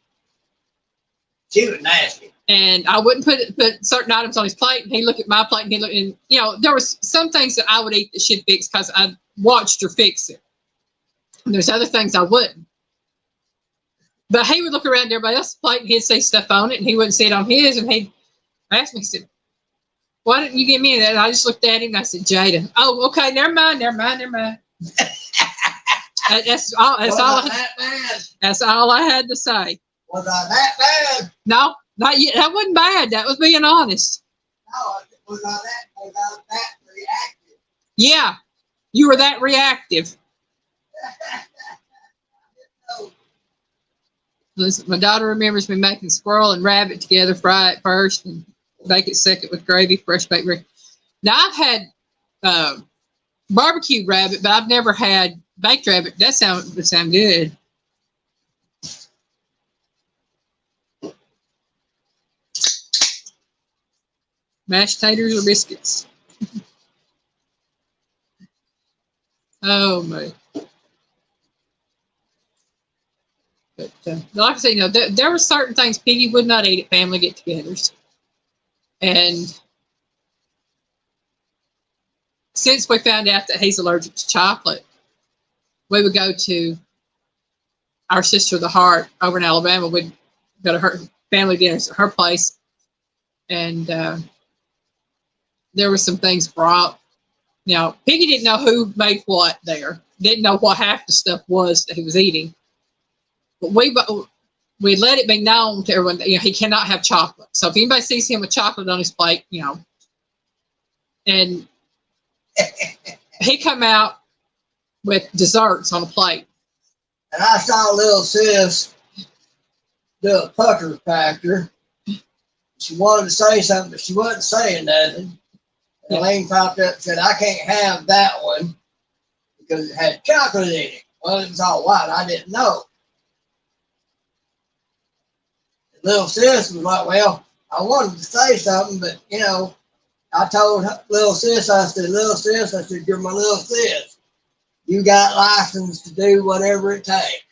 She was nasty. And I wouldn't put certain items on his plate, and he'd look at my plate, and he'd look, and there was some things that I would eat that she'd fix because I watched her fix it. And there's other things I wouldn't. But he would look around everybody else's plate, and he'd see stuff on it, and he wouldn't see it on his, and he'd ask me, he said, "Why didn't you give me that?" And I just looked at him, and I said, "Jada." "Oh, okay, never mind. That's all I had to say. Was I that bad? No, not yet. That wasn't bad. That was being honest. No, was I that reactive? Yeah, you were that reactive. Listen, my daughter remembers me making squirrel and rabbit together, fry it first and bake it second with gravy, fresh baked gravy. Now, I've had barbecue rabbit, but I've never had baked rabbit. That would sound good. Mashed taters or biscuits? Oh, my. But like I say, there were certain things Piggy would not eat at family get-togethers. And since we found out that he's allergic to chocolate, we would go to our sister, the Heart, over in Alabama. We'd go to her family dinners at her place. And there were some things brought. Now, Piggy didn't know who made what there. Didn't know what half the stuff was that he was eating. But we let it be known to everyone that he cannot have chocolate. So if anybody sees him with chocolate on his plate, and he come out with desserts on a plate. And I saw little sis do a pucker factor, She wanted to say something, but she wasn't saying nothing. And Elaine popped up and said, I can't have that one because it had chocolate in it. Well, it was all white. I didn't know. And little sis was like, well, I wanted to say something, but, you know, I told little sis, I said, you're my little sis. You got license to do whatever it takes.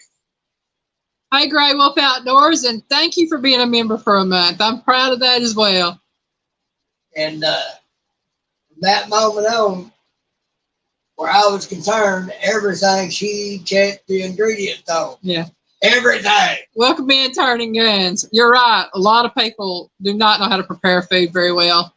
Hey, Grey Wolf Outdoors, and thank you for being a member for a month. I'm proud of that as well. And from that moment on, where I was concerned, everything she checked the ingredients on. Yeah. Everything. Welcome in Turning Guns. You're right. A lot of people do not know how to prepare food very well.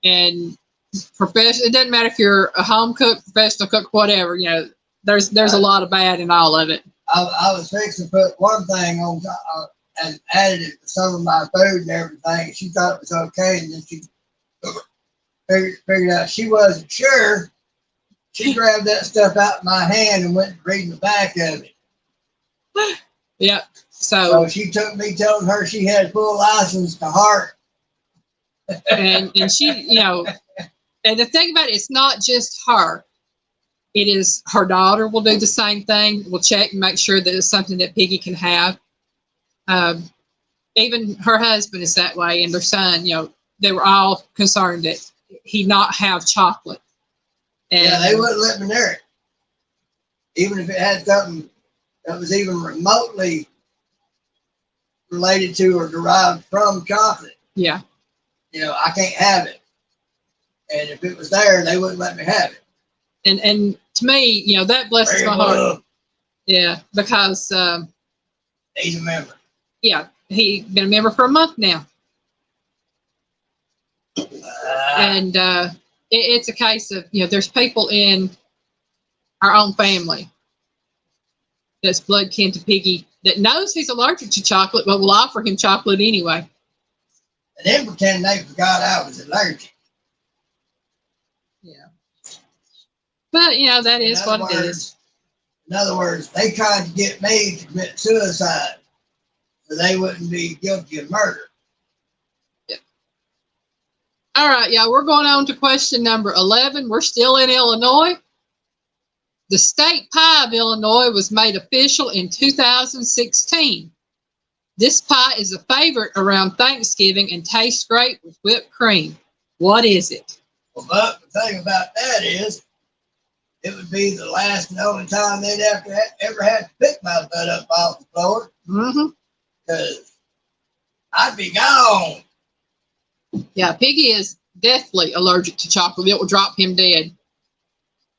And it doesn't matter if you're a home cook, professional cook, whatever, you know, there's a lot of bad in all of it. I was fixing to put one thing on and added it to some of my food and everything. She thought it was okay, and then she figured out she wasn't sure. She grabbed that stuff out of my hand and went reading the back of it. Yeah. So she took me telling her she had full license to heart. and she, you know, and the thing about it, it's not just her. It is her daughter will do the same thing. We'll check and make sure that it's something that Piggy can have. Even her husband is that way, and their son, you know, they were all concerned that he not have chocolate. And yeah, they wouldn't let me near it. Even if it had something that was even remotely related to or derived from chocolate. Yeah. You know, I can't have it. And if it was there, they wouldn't let me have it. And to me, you know, that blesses my heart. Yeah, because he's a member. Yeah, he's been a member for a month now. And it's a case of, you know, there's people in our own family that's blood kin to Piggy that knows he's allergic to chocolate, but will offer him chocolate anyway. And then pretend they forgot I was allergic. Yeah. But, you know, that is what it is. In other words, they tried to get me to commit suicide so they wouldn't be guilty of murder. Yeah. All right, y'all, we're going on to question number 11. We're still in Illinois. The state pie of Illinois was made official in 2016. This pie is a favorite around Thanksgiving and tastes great with whipped cream. What is it? Well, but the thing about that is, it would be the last and only time they'd ever had to pick my butt up off the floor. Mm-hmm. Because I'd be gone. Yeah, Piggy is deathly allergic to chocolate. It will drop him dead.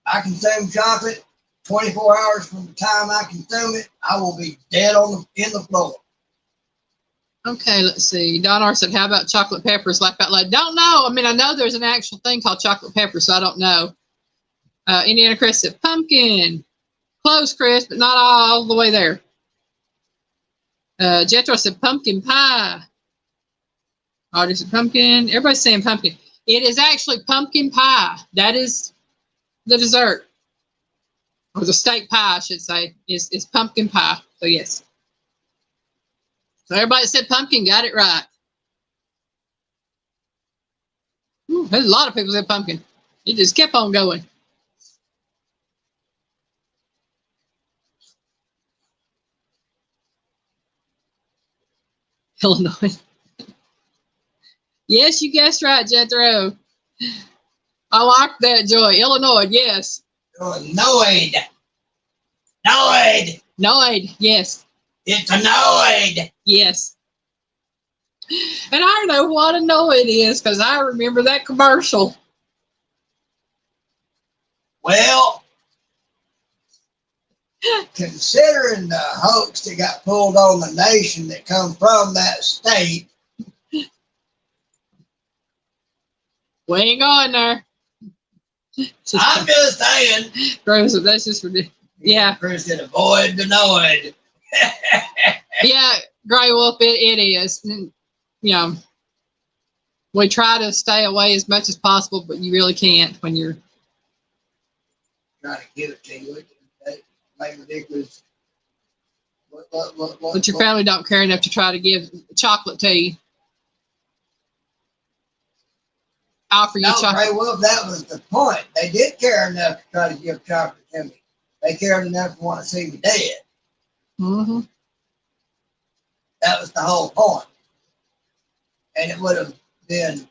I consume chocolate 24 hours from the time I consume it, I will be dead in the floor. Okay, let's see. Don R said, how about chocolate peppers? Laugh out loud. Don't know. I mean, I know there's an actual thing called chocolate pepper, so I don't know. Indiana Chris said, pumpkin. Close, Chris, but not all the way there. Jethro said, pumpkin pie. Audrey said, pumpkin. Everybody's saying pumpkin. It is actually pumpkin pie. That is the dessert. Or the state pie, I should say, is pumpkin pie. So, yes. So, everybody that said pumpkin got it right. Ooh, there's a lot of people that said pumpkin. It just kept on going. Illinois. Yes, you guessed right, Jethro. I like that, Joy. Illinois, yes. Annoyed. Noid, yes. It's annoyed. Yes. And I know what a Noid is because I remember that commercial. Well, considering the hoax that got pulled on the nation that come from that state. We ain't going there. I'm just saying. Rose, that's just ridiculous. Yeah. Chris said, avoid the Noid. Yeah, Grey Wolf, it is. And, you know, we try to stay away as much as possible, but you really can't when you're trying to give it to you. Make ridiculous. But your family don't care enough to try to give chocolate to you. offer you No, chocolate. Gray Wolf, that was the point. They did care enough to try to give chocolate to me. They cared enough to want to see me dead. Mm-hmm. That was the whole point. And it would have been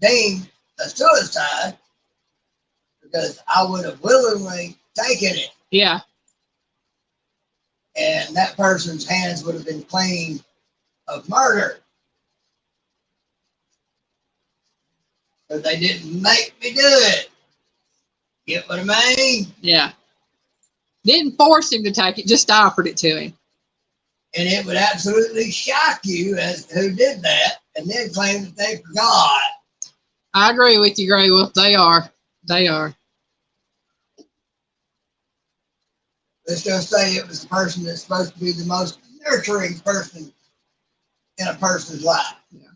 deemed a suicide because I would have willingly taken it. Yeah. And that person's hands would have been clean of murder. But they didn't make me do it. Get what I mean? Yeah. Didn't force him to take it, just offered it to him. And it would absolutely shock you as to who did that and then claim that they forgot. I agree with you, Gray Wolf. They are. They are. Let's just say it was the person that's supposed to be the most nurturing person in a person's life. Yeah.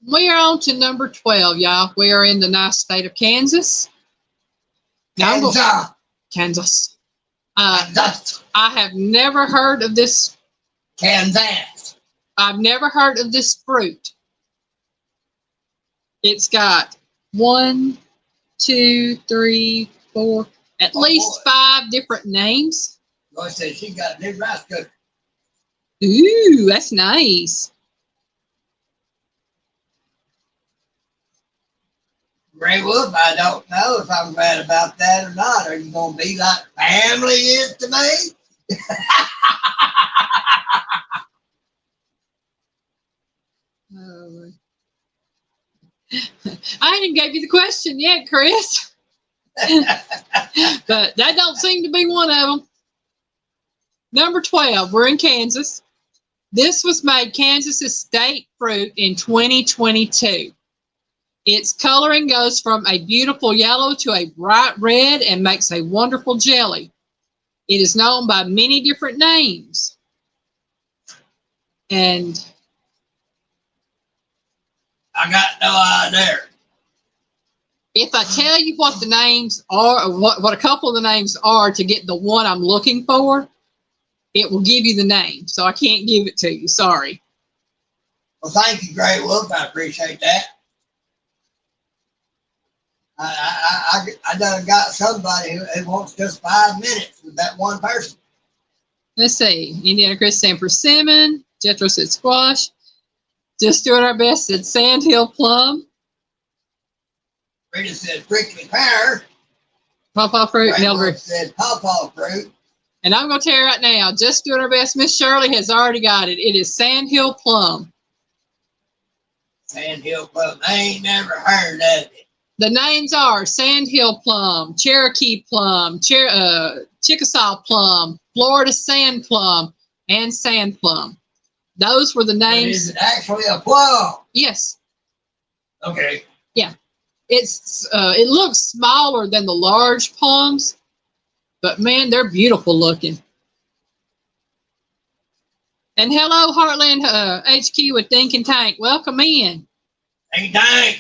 We are on to number 12, y'all. We are in the nice state of Kansas. Kansas. Kansas. Kansas. I have never heard of this. Kansas. I've never heard of this fruit. It's got 1, 2, 3, 4, at least 5 different names. Joy said she got a new rice cooker. Ooh, that's nice. Gray Wolf, I don't know if I'm glad about that or not. Are you going to be like family is to me? Oh. I didn't give you the question yet, Chris. But that don't seem to be one of them. Number 12, we're in Kansas. This was made Kansas's state fruit in 2022. Its coloring goes from a beautiful yellow to a bright red and makes a wonderful jelly. It is known by many different names. And I got no idea. if I tell you what the names are, or what a couple of the names are to get the one I'm looking for, it will give you the name. So I can't give it to you. Sorry. Well, thank you, Gray Wolf. I appreciate that. I done got somebody who wants just 5 minutes with that one person. Let's see. Indiana Chris saying persimmon. Jethro said squash. Just doing our best said sandhill plum. Rita said prickly pear. Pawpaw fruit. Gray And elderberry. Wolf said pawpaw fruit. And I'm going to tell you right now, just doing our best. Miss Shirley has already got it. It is sandhill plum. Sandhill plum. I ain't never heard of it. The names are Sandhill plum, Cherokee plum, Chickasaw plum, Florida sand plum, and sand plum. Those were the But names. is it actually a plum? Yes. Okay. Yeah. It looks smaller than the large plums, but man, they're beautiful looking. And hello, Heartland HQ with Dink and Tank. Welcome in. Hey, dang.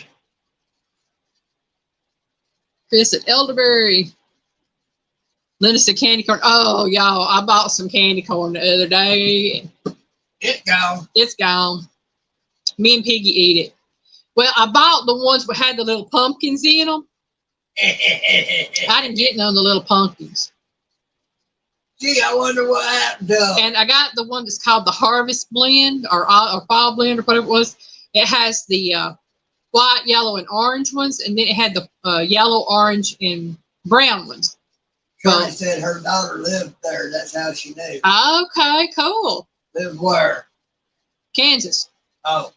Chris at Elderberry. Linda said candy corn. Oh, y'all, I bought some candy corn the other day. It's gone. It's gone. Me and Piggy eat it. Well, I bought the ones that had the little pumpkins in them. I didn't get none of the little pumpkins. Gee, I wonder what happened to them. And I got the one that's called the Harvest Blend or Fall Blend or whatever it was. It has the white, yellow, and orange ones, and then it had the yellow, orange, and brown ones. Shirley said her daughter lived there. That's how she knew. Okay, cool. Lived where? Kansas. Oh.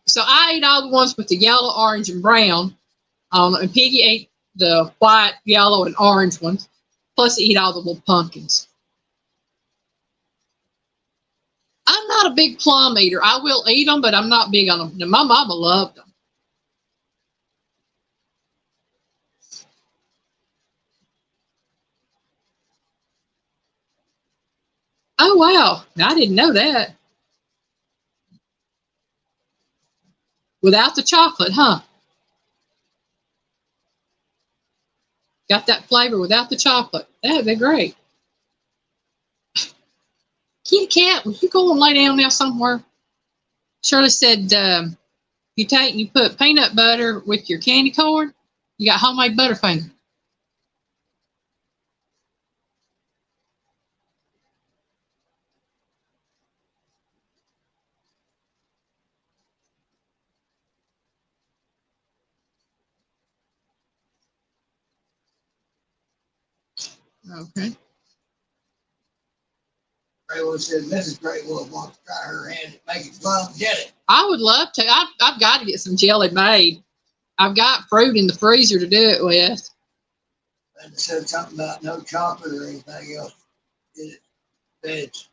So I ate all the ones with the yellow, orange, and brown. And Piggy ate the white, yellow, and orange ones. Plus, he ate all the little pumpkins. I'm not a big plum eater. I will eat them, but I'm not big on them. Now, my mama loved them. Oh, wow. I didn't know that. Without the chocolate, huh? Got that flavor without the chocolate. That would be great. Kitty cat, will you go and lay down now somewhere? Shirley said, you take and you put peanut butter with your candy corn, you got homemade Butterfinger. Okay. Grey Wolf said Mrs. Grey Wolf wants to try her hand at making plum jelly. I would love to. I've got to get some jelly made. I've got fruit in the freezer to do it with. And it said something about no chocolate or anything else. It veggies,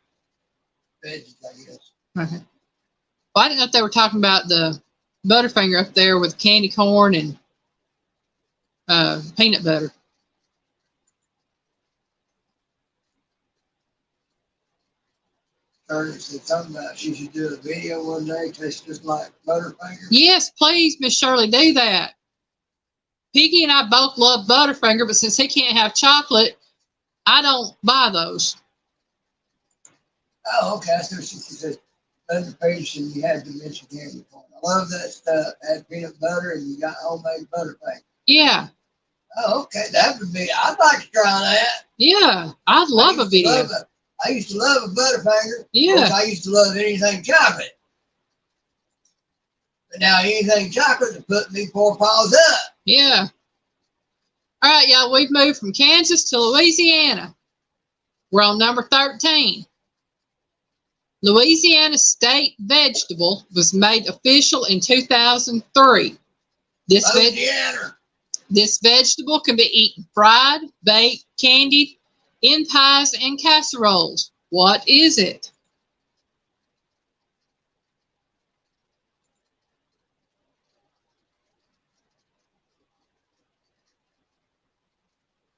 I guess. Okay. Well, I didn't know if they were talking about the Butterfinger up there with candy corn and peanut butter. Shirley said something about she should do a video one day, tastes just like Butterfinger. Yes, please, Miss Shirley, do that. Piggy and I both love Butterfinger, but since he can't have chocolate, I don't buy those. Oh, okay. So she said, Butterfinger, you had to mention candy corn. I love that stuff. Add peanut butter and you got homemade Butterfinger. Yeah. Oh, okay. That would be, I'd like to try that. Yeah, I'd love a video. I used to love a Butterfinger. Yeah. I used to love anything chocolate. But now anything chocolate to put me poor paws up. Yeah. All right, y'all, we've moved from Kansas to Louisiana. We're on number 13. Louisiana state vegetable was made official in 2003. This vegetable can be eaten fried, baked, candied, in pies and casseroles. What is it?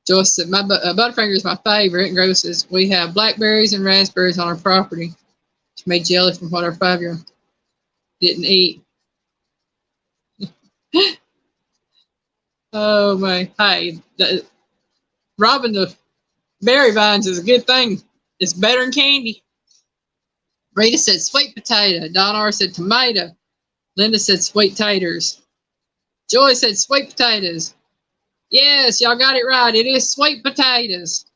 Joyce said, my Butterfinger is my favorite. And Grove says, we have blackberries and raspberries on our property. She made jelly from what our 5-year-old didn't eat. Oh, my. Hey, robbing the berry vines is a good thing. It's better than candy. Rita said sweet potato. Don R said tomato. Linda said sweet taters. Joy said sweet potatoes. Yes, y'all got it right. It is sweet potatoes.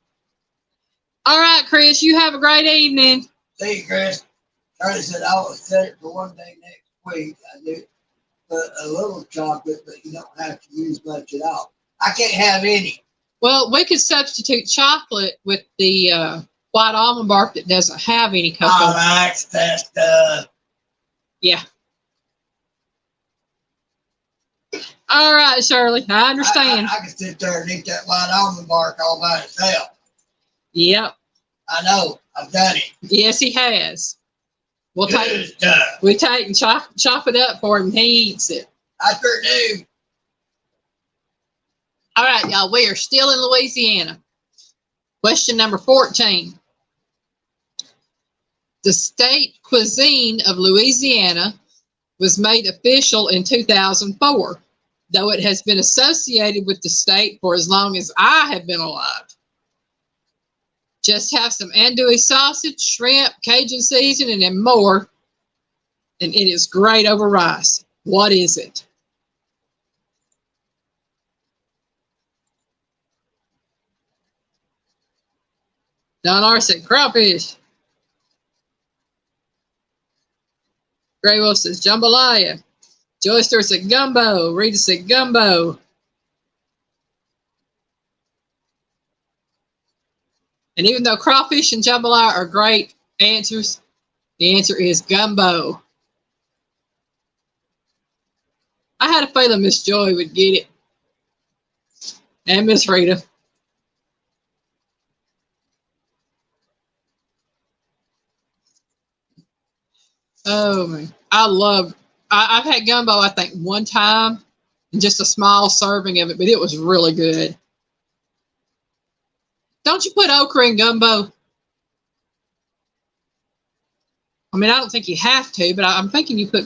All right, Chris, you have a great evening. See you, Chris. Charlie said I will set it for one day next week. I do put a little chocolate, but you don't have to use much at all. I can't have any. Well, we could substitute chocolate with the white almond bark that doesn't have any cocoa. I like that stuff. Yeah. All right, Shirley, I understand. I can sit there and eat that white almond bark all by itself. Yep. I know. I've done it. Yes, he has. We take and chop it up for him and he eats it. I sure do. All right, y'all, we are still in Louisiana. Question number 14. The state cuisine of Louisiana was made official in 2004, though it has been associated with the state for as long as I have been alive. Just have some andouille sausage, shrimp, Cajun seasoning, and more, and it is great over rice. What is it? Don R said crawfish. Gray Wolf says jambalaya. Joyce Stewart said gumbo. Rita said gumbo. And even though crawfish and jambalaya are great answers, the answer is gumbo. I had a feeling Miss Joy would get it. And Miss Rita. Oh, man. I've had gumbo, I think, one time, and just a small serving of it, but it was really good. Don't you put okra in gumbo? I mean, I don't think you have to, but I'm thinking you put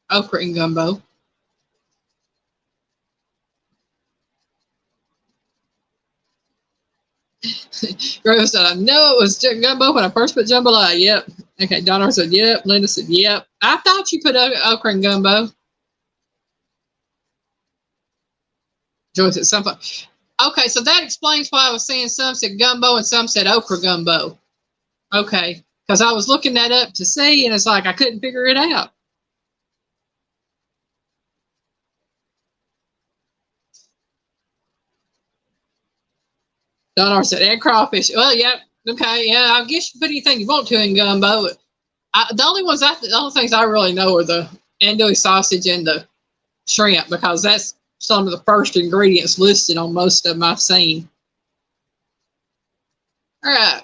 okra in gumbo. Grove said, I know it was gumbo when I first put jambalaya. Yep, Okay, Donna said, yep. Linda said, yep. I thought you put okra in gumbo. Joyce said something. Okay, so that explains why I was saying some said gumbo and some said okra gumbo. Okay, because I was looking that up to see, and it's like I couldn't figure it out. Donna said, and crawfish. Well, yep. Okay, yeah, I guess you put anything you want to in gumbo. The only things I really know are the andouille sausage and the shrimp, because that's some of the first ingredients listed on most of them I've seen. All right,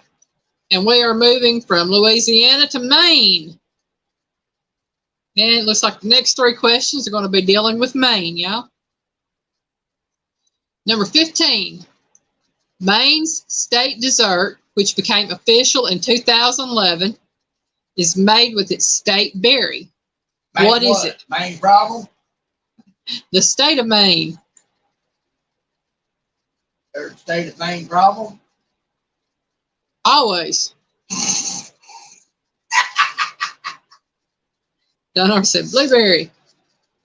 and we are moving from Louisiana to Maine. And it looks like the next three questions are going to be dealing with Maine, y'all. Number 15, Maine's state dessert, which became official in 2011, is made with its state berry. What is it? Maine problem? The state of Maine. There's a state of Maine problem? Always. Donna said blueberry.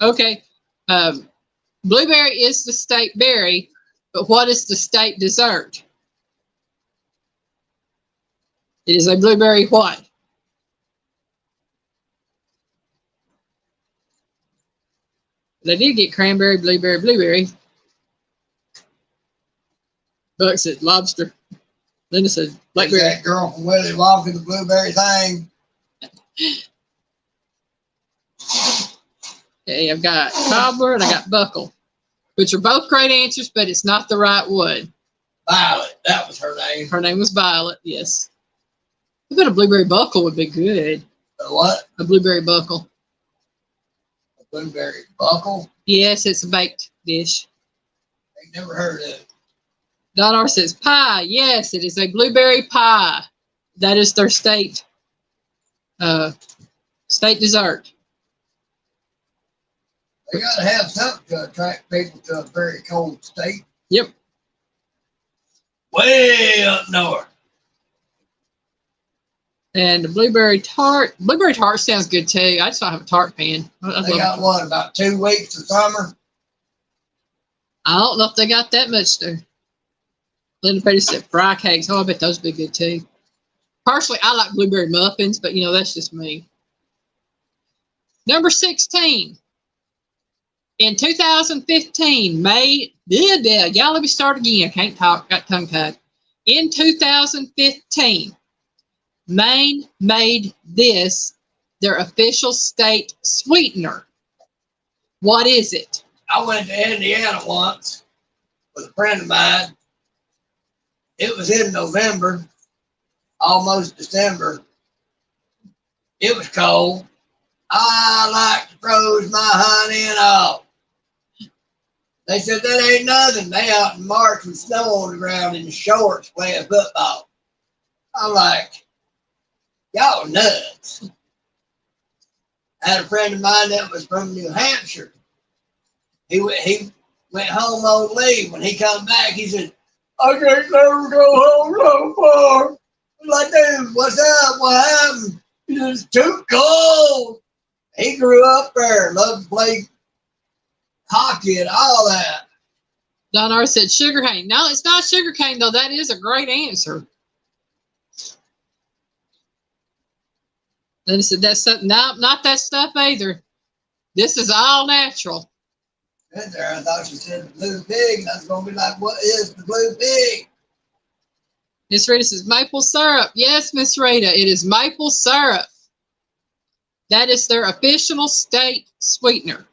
Okay. Blueberry is the state berry, but what is the state dessert? It is a blueberry what? They did get cranberry, blueberry, blueberry. Buck said lobster. Linda said blackberry. That girl from Willie Wonka, the blueberry thing. Okay, I've got cobbler and I got buckle, which are both great answers, but it's not the right one. Violet, that was her name. Her name was Violet, yes. I bet a blueberry buckle would be good. A what? A blueberry buckle. A blueberry buckle? Yes, it's a baked dish. I never heard of it. Don R says pie. Yes, it is a blueberry pie. That is their state dessert. They got to have something to attract people to a very cold state. Yep. Way up north. And the blueberry tart. Blueberry tart sounds good too. I just don't have a tart pan. They got what, about 2 weeks of summer? I don't know if they got that much there. Linda Petty said fry cakes. Oh, I bet those would be good too. Personally, I like blueberry muffins, but you know, that's just me. Number 16. In 2015, y'all let me start again. I can't talk, got tongue tied. In 2015, Maine made this their official state sweetener. What is it? I went to Indiana once with a friend of mine. It was in November, almost December. It was cold. I like to froze my honey and all. They said that ain't nothing. They out in March with snow on the ground in shorts playing football. I'm like, y'all nuts. I had a friend of mine that was from New Hampshire. He went home on leave. When he come back, he said, I can't never go home so far. I'm like, dude, what's up? What happened? It's too cold. He grew up there, loved to play hockey and all that. Don R said sugar cane. No, it's not sugar cane, though. That is a great answer. Then he said, that's something. No, not that stuff either. This is all natural. And there, I thought she said the blue pig. That's going to be like, what is the blue pig? Miss Rita says maple syrup. Yes, Miss Rita, it is maple syrup. That is their official state sweetener.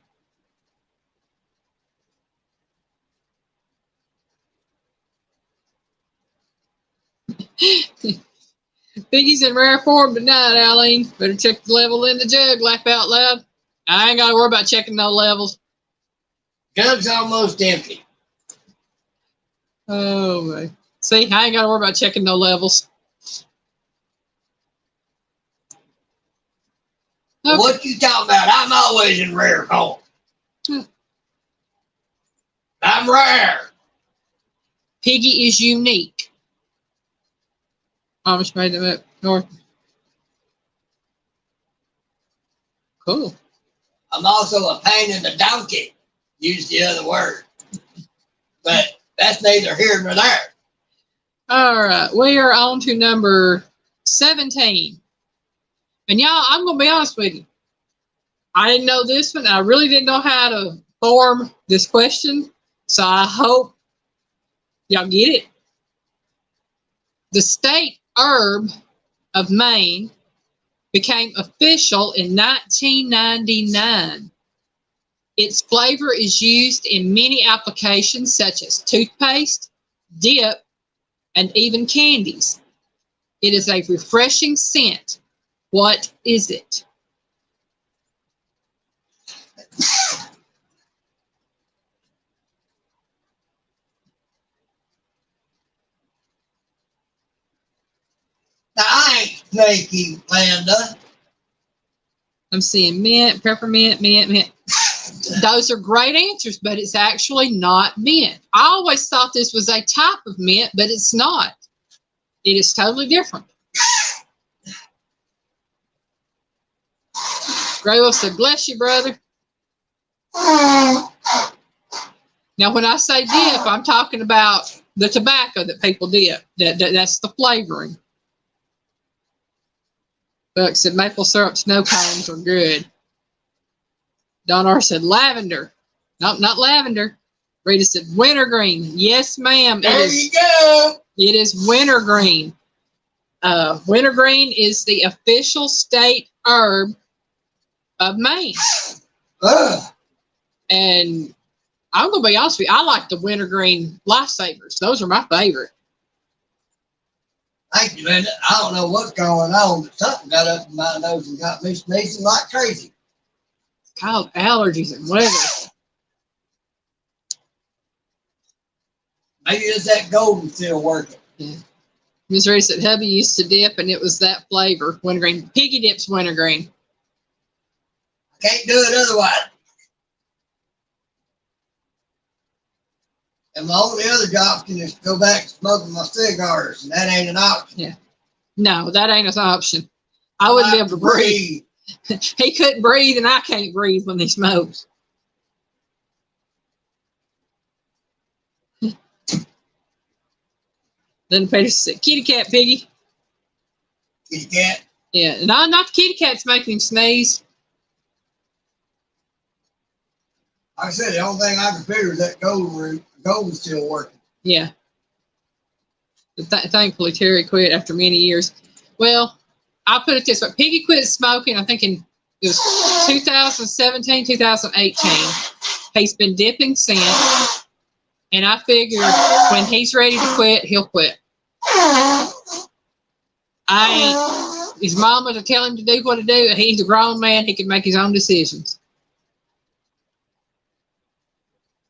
Piggy's in rare form tonight, Eileen. Better check the level in the jug. Laugh out loud. I ain't got to worry about checking no levels. Jug's almost empty. Oh, my. See, I ain't got to worry about checking no levels. Okay. What you talking about? I'm always in rare form. I'm rare. Piggy is unique. I just made them up. North. Cool. I'm also a pain in the donkey. Use the other word. But that's neither here nor there. All right. We are on to number 17. And y'all, I'm going to be honest with you. I didn't know this one. I really didn't know how to form this question. So I hope y'all get it. The state herb of Maine became official in 1999. Its flavor is used in many applications such as toothpaste, dip, and even candies. It is a refreshing scent. What is it? Now, I ain't snaky, Landa. I'm seeing mint, peppermint, mint. Those are great answers, but it's actually not mint. I always thought this was a type of mint, but it's not. It is totally different. Graywell said, bless you, brother. Now, when I say dip, I'm talking about the tobacco that people dip. That's the flavoring. Buck said maple syrup snow cones are good. Don R said lavender. Nope, not lavender. Rita said wintergreen. Yes, ma'am. There you go. It is wintergreen. Wintergreen is the official state herb of Maine. And I'm going to be honest with you, I like the wintergreen lifesavers. Those are my favorite. Thank you, Linda. I don't know what's going on, but something got up in my nose and got me sneezing like crazy. It's called allergies and weather. Maybe it's that golden still working. Yeah. Miss Ray said hubby used to dip and it was that flavor, wintergreen. Piggy dips wintergreen. I can't do it otherwise. And my only other option is to go back to smoking my cigars, and that ain't an option. Yeah. No, that ain't an option. I wouldn't be able to breathe. He couldn't breathe, and I can't breathe when he smokes. Then Peter said, kitty cat, Piggy. Kitty cat? Yeah, no, not the kitty cat's making him sneeze. Like I said, the only thing I can figure is that golden's still working. Yeah. Thankfully, Terry quit after many years. Well, I'll put it this way. Piggy quit smoking, I think it was 2017, 2018. He's been dipping since. And I figured when he's ready to quit, he'll quit. His mama to tell him to do what to do. He's a grown man. He can make his own decisions.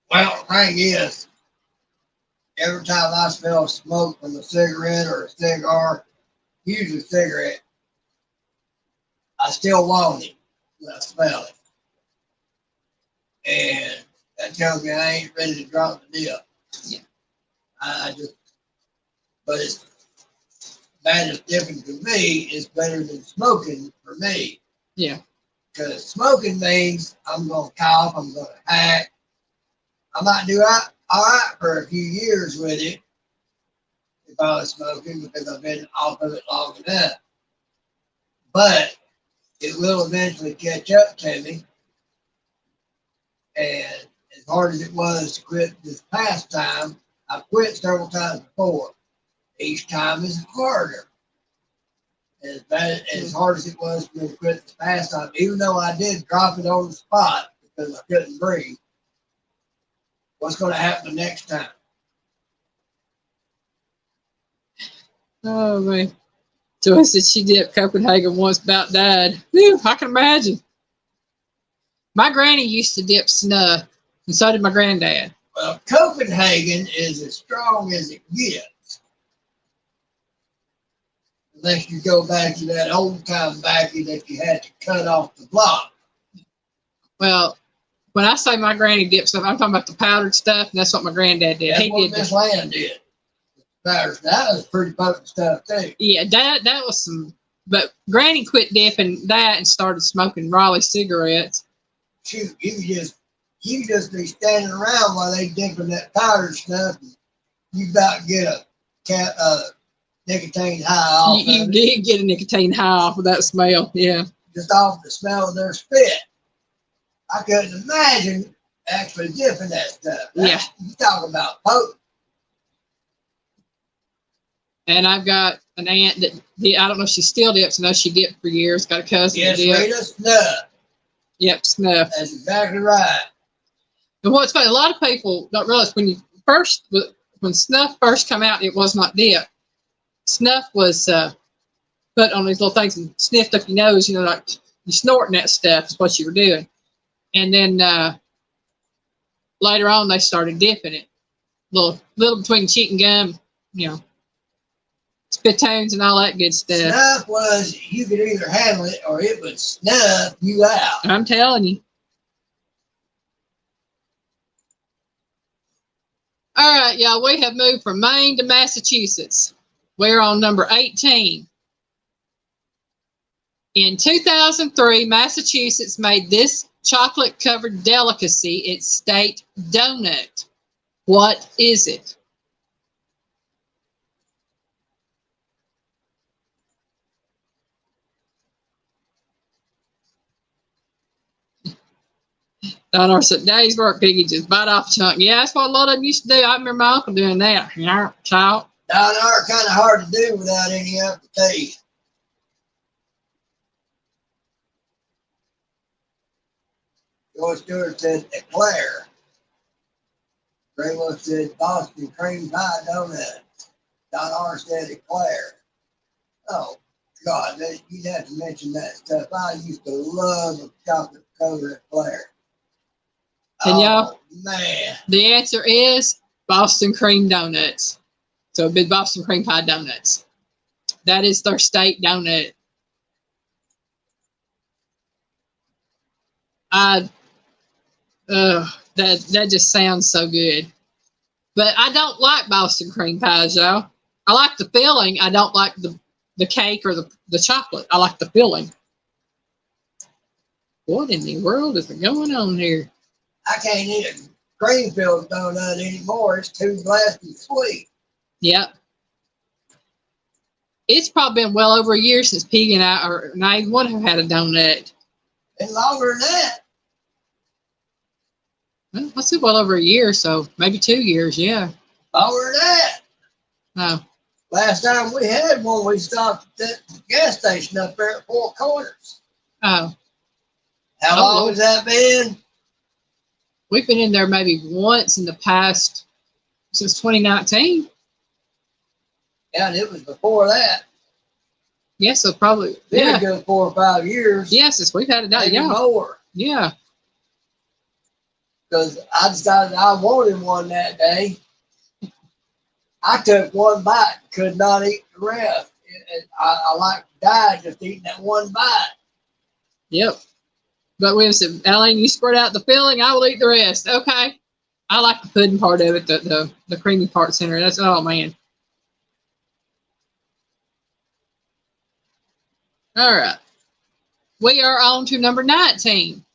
Well, the thing is, every time I smell smoke from a cigarette or a cigar, usually a cigarette, I still want it when I smell it. And that tells me I ain't ready to drop the dip. Yeah. But it's bad as dipping to me is better than smoking for me. Yeah. Because smoking means I'm going to cough, I'm going to hack. I might do all right for a few years with it if I was smoking because I've been off of it long enough. But it will eventually catch up to me. And as hard as it was to quit this past time, I've quit several times before. Each time is harder. As hard as it was for me to quit this past time, even though I did drop it on the spot because I couldn't breathe. What's going to happen the next time? Oh, man. Joyce said she dipped Copenhagen once, about died. Whew, I can imagine. My granny used to dip snuff, and so did my granddad. Well, Copenhagen is as strong as it gets. Unless you go back to that old time baccy that you had to cut off the block. Well, when I say my granny dipped stuff, I'm talking about the powdered stuff, and that's what my granddad did. That's he what did Miss Land did. That was pretty potent stuff too. Yeah, that was some But Granny quit dipping that and started smoking Raleigh cigarettes. Shoot, you just be standing around while they dipping that powder stuff. You about to get a nicotine high off You of it. did get a nicotine high off of that smell, yeah. Just off the smell of their spit. I couldn't imagine actually dipping that stuff. Yeah. You talk about potent. And I've got an aunt that, I don't know if she still dips. I know she dipped for years. Got a cousin Yes, that dipped. Rita, snuff. Yep, snuff. That's exactly right. And what's funny, a lot of people don't realize when snuff first came out, it was not dip. Snuff was put on these little things and sniffed up your nose, like you snorting that stuff is what you were doing. And then later on, they started dipping it. Little between cheating gum, spittoons and all that good stuff. Snuff was, you could either handle it or it would snuff you out. I'm telling you. All right, y'all, we have moved from Maine to Massachusetts. We're on number 18. In 2003, Massachusetts made this chocolate-covered delicacy its state donut. What is it? Don said, day's work, Piggy, just bite off a chunk. Yeah, that's what a lot of them used to do. I remember my uncle doing that. Child. Down there, kind of hard to do without any aftertaste. George Stewart said eclair. Greenwell said Boston cream pie donut. Don R said eclair. Oh, God, you'd have to mention that stuff. I used to love a chocolate covered eclair. And y'all, man. The answer is Boston cream donuts. So big Boston cream pie donuts. That is their state donut. That just sounds so good. But I don't like Boston cream pies, y'all. I like the filling. I don't like the cake or the chocolate. I like the filling. What in the world is going on here? I can't eat a cream-filled donut anymore. It's too blasted sweet. Yep. It's probably been well over a year since Piggy and I, or not even one, have had a donut. And longer than that. Well, let's say well over a year, so maybe 2 years, yeah. Longer than that. Oh. Last time we had one, we stopped at the gas station up there at Four Corners. Oh. How long has that been? We've been in there maybe once in the past, since 2019. Yeah, and it was before that. Yeah, so probably, Been a good 4 or 5 years. Yeah, since we've had it out. Maybe Yeah. more. Yeah. Because I decided I wanted one that day. I took one bite, could not eat the rest. I like to die just eating that one bite. Yep. But we said, Elaine, you spread out the filling, I will eat the rest. Okay. I like the pudding part of it, the creamy part center. That's, oh, man. All right. We are on to number 19.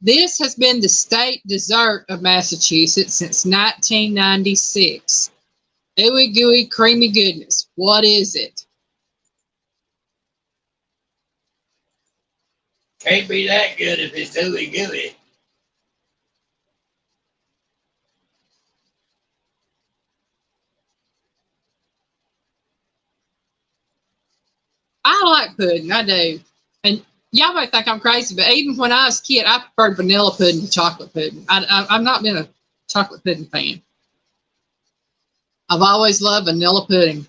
This has been the state dessert of Massachusetts since 1996. Ooey gooey creamy goodness. What is it? Can't be that good if it's ooey gooey. I like pudding. I do. And y'all might think I'm crazy, but even when I was a kid, I preferred vanilla pudding to chocolate pudding. I've not been a chocolate pudding fan. I've always loved vanilla pudding.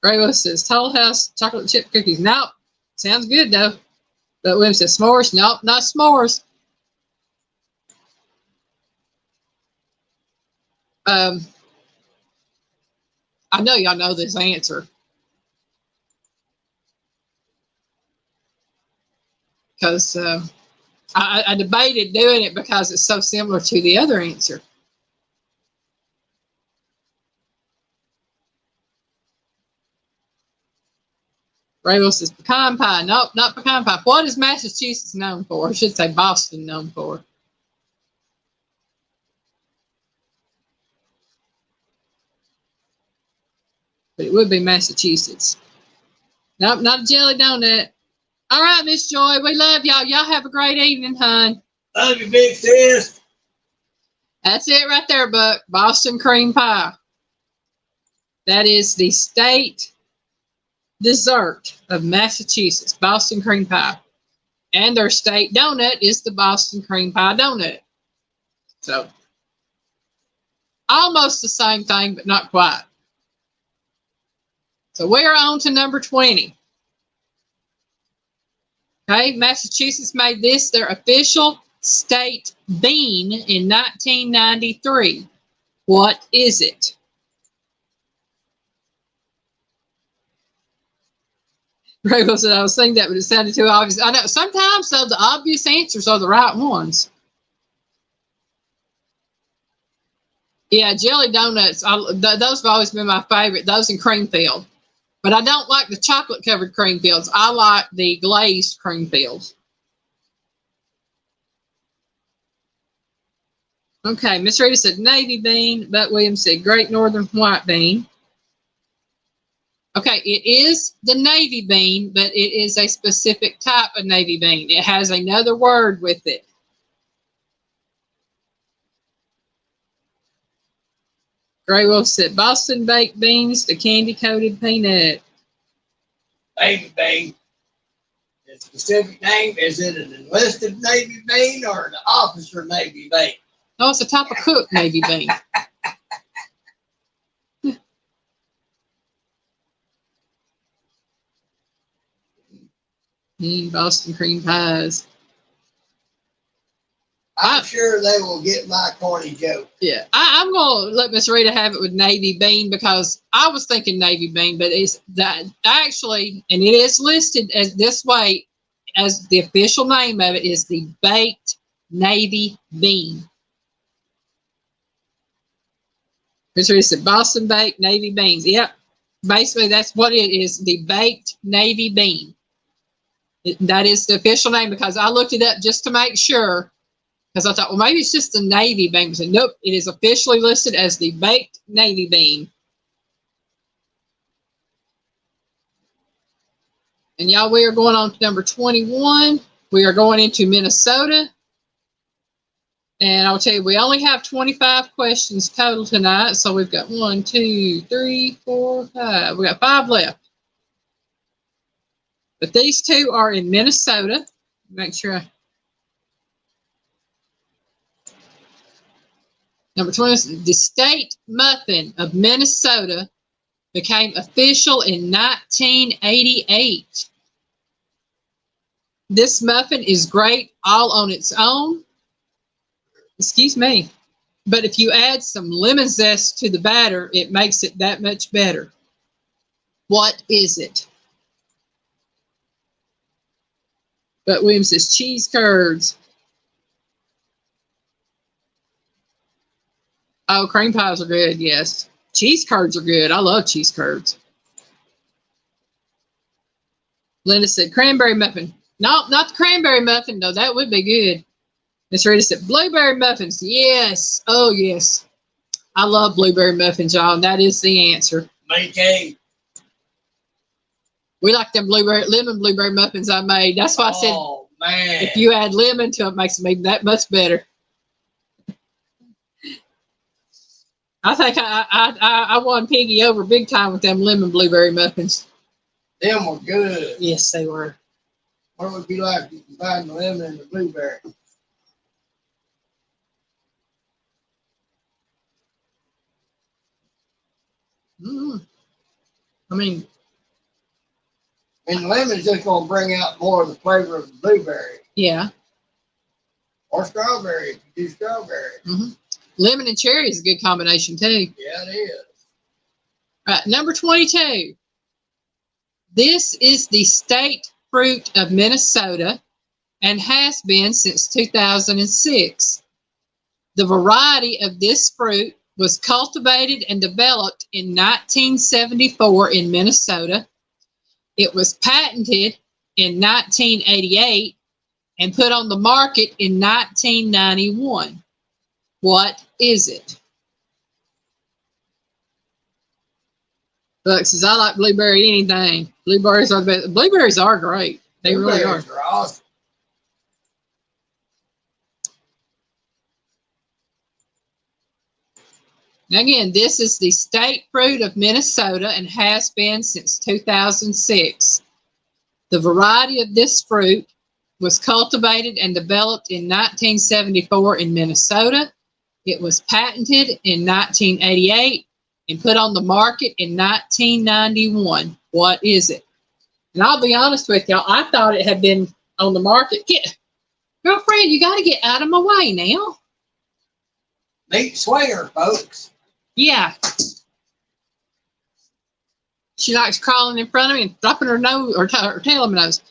Graywo says, Toll House chocolate chip cookies. Nope. Sounds good, though. But William says, s'mores. Nope, not s'mores. I know y'all know this answer. Because I debated doing it because it's so similar to the other answer. Ray says pecan pie. Nope, not pecan pie. What is Massachusetts known for? I should say Boston known for. But it would be Massachusetts. Nope, not a jelly donut. All right, Miss Joy, we love y'all. Y'all have a great evening, hon. Love you, big sis. That's it right there, Buck. Boston cream pie. That is the state dessert of Massachusetts, Boston cream pie. And their state donut is the Boston cream pie donut. So, almost the same thing, but not quite. So, we're on to number 20. Okay, Massachusetts made this their official state bean in 1993. What is it? Rachel said, I was thinking that, but it sounded too obvious. I know, sometimes, though, the obvious answers are the right ones. Yeah, jelly donuts, those have always been my favorite, those in Creamfield. But I don't like the chocolate-covered Creamfields. I like the glazed Creamfields. Okay, Miss Rita said navy bean. Buck Williams said Great Northern white bean. Okay, it is the navy bean, but it is a specific type of navy bean. It has another word with it. Gray Wolf said Boston baked beans, the candy-coated peanut. Navy bean. The specific name, is it an enlisted Navy bean or an officer Navy bean? Oh, it's a type of cooked navy bean. Boston cream pies. I'm sure they will get my corny joke. Yeah, I'm going to let Miss Rita have it with navy bean because I was thinking navy bean, but it's that actually, and it is listed as this way, as the official name of it is the baked navy bean. Miss Rita said Boston baked navy beans. Yep, basically that's what it is, the baked navy bean. That is the official name because I looked it up just to make sure. Because I thought, well, maybe it's just the navy bean. I said, nope, it is officially listed as the baked navy bean. And y'all, we are going on to number 21. We are going into Minnesota. And I'll tell you, we only have 25 questions total tonight. So we've got 1, 2, 3, 4, 5. We got 5 left. But these two are in Minnesota. Make sure I... Number 20, the state muffin of Minnesota became official in 1988. This muffin is great all on its own. Excuse me. But if you add some lemon zest to the batter, it makes it that much better. What is it? But Williams says cheese curds. Oh, cream pies are good, yes. Cheese curds are good. I love cheese curds. Linda said cranberry muffin. No, not the cranberry muffin, though. That would be good. Miss Rita said blueberry muffins. Yes. Oh, yes. I love blueberry muffins, y'all. That is the answer. Me too. We like them lemon blueberry muffins I made. That's why I said, man, if you add lemon to it, it makes them even that much better. I think I won Piggy over big time with them lemon blueberry muffins. Them were good. Yes, they were. What would it be like if you combine the lemon and the blueberry? I mean, And the lemon's just going to bring out more of the flavor of the blueberry. Yeah. Or strawberry, if you do strawberry. Mm-hmm. Lemon and cherry is a good combination, too. Yeah, it is. All right, number 22. This is the state fruit of Minnesota and has been since 2006. The variety of this fruit was cultivated and developed in 1974 in Minnesota. It was patented in 1988 and put on the market in 1991. What is it? Look, says I like blueberry anything. Blueberries are the best. Blueberries are great. They really are. Blueberries are awesome. Now again, this is the state fruit of Minnesota and has been since 2006. The variety of this fruit was cultivated and developed in 1974 in Minnesota. It was patented in 1988 and put on the market in 1991. What is it? And I'll be honest with y'all, I thought it had been on the market. Girlfriend, you got to get out of my way now. Meet Swinger, folks. Yeah. She likes crawling in front of me and dropping her nose or tail in my nose.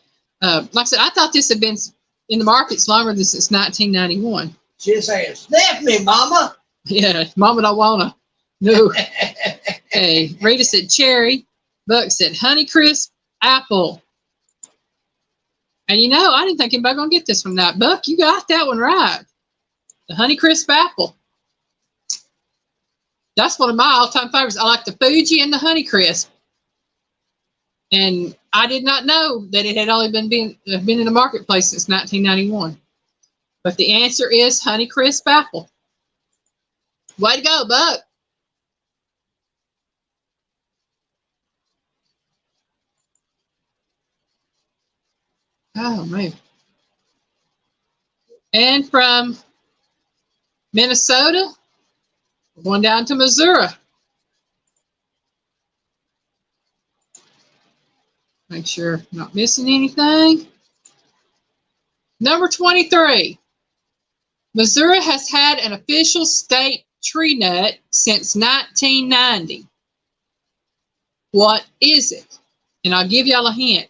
Like I said, I thought this had been in the markets longer than since 1991. She said, "Sniff me, Mama." Yeah, Mama don't wanna. No. Hey, Rita said cherry. Buck said Honeycrisp apple. And you know, I didn't think anybody gonna get this one now. Buck, you got that one right. The Honeycrisp apple. That's one of my all-time favorites. I like the Fuji and the Honeycrisp. And I did not know that it had only been in the marketplace since 1991. But the answer is Honeycrisp apple. Way to go, Buck. Oh, man. And from Minnesota, we're going down to Missouri. Make sure I'm not missing anything. Number 23. Missouri has had an official state tree nut since 1990. What is it? And I'll give y'all a hint.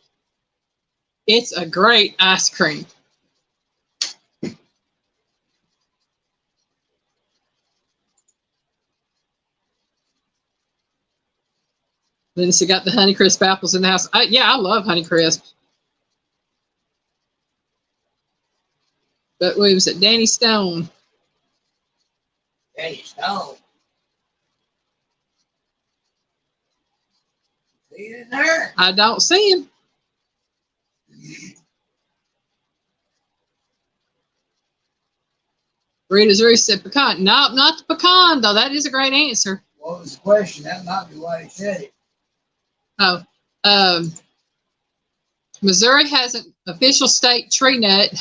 It's a great ice cream. Then she got the Honeycrisp apples in the house. Yeah, I love Honeycrisp. But we was at Danny Stone. Danny Stone. See it in there? I don't see him. Rita's Ruth said pecan. Nope, not the pecan, though. That is a great answer. What was the question? That might be why he said it. Oh, Missouri has an official state tree nut.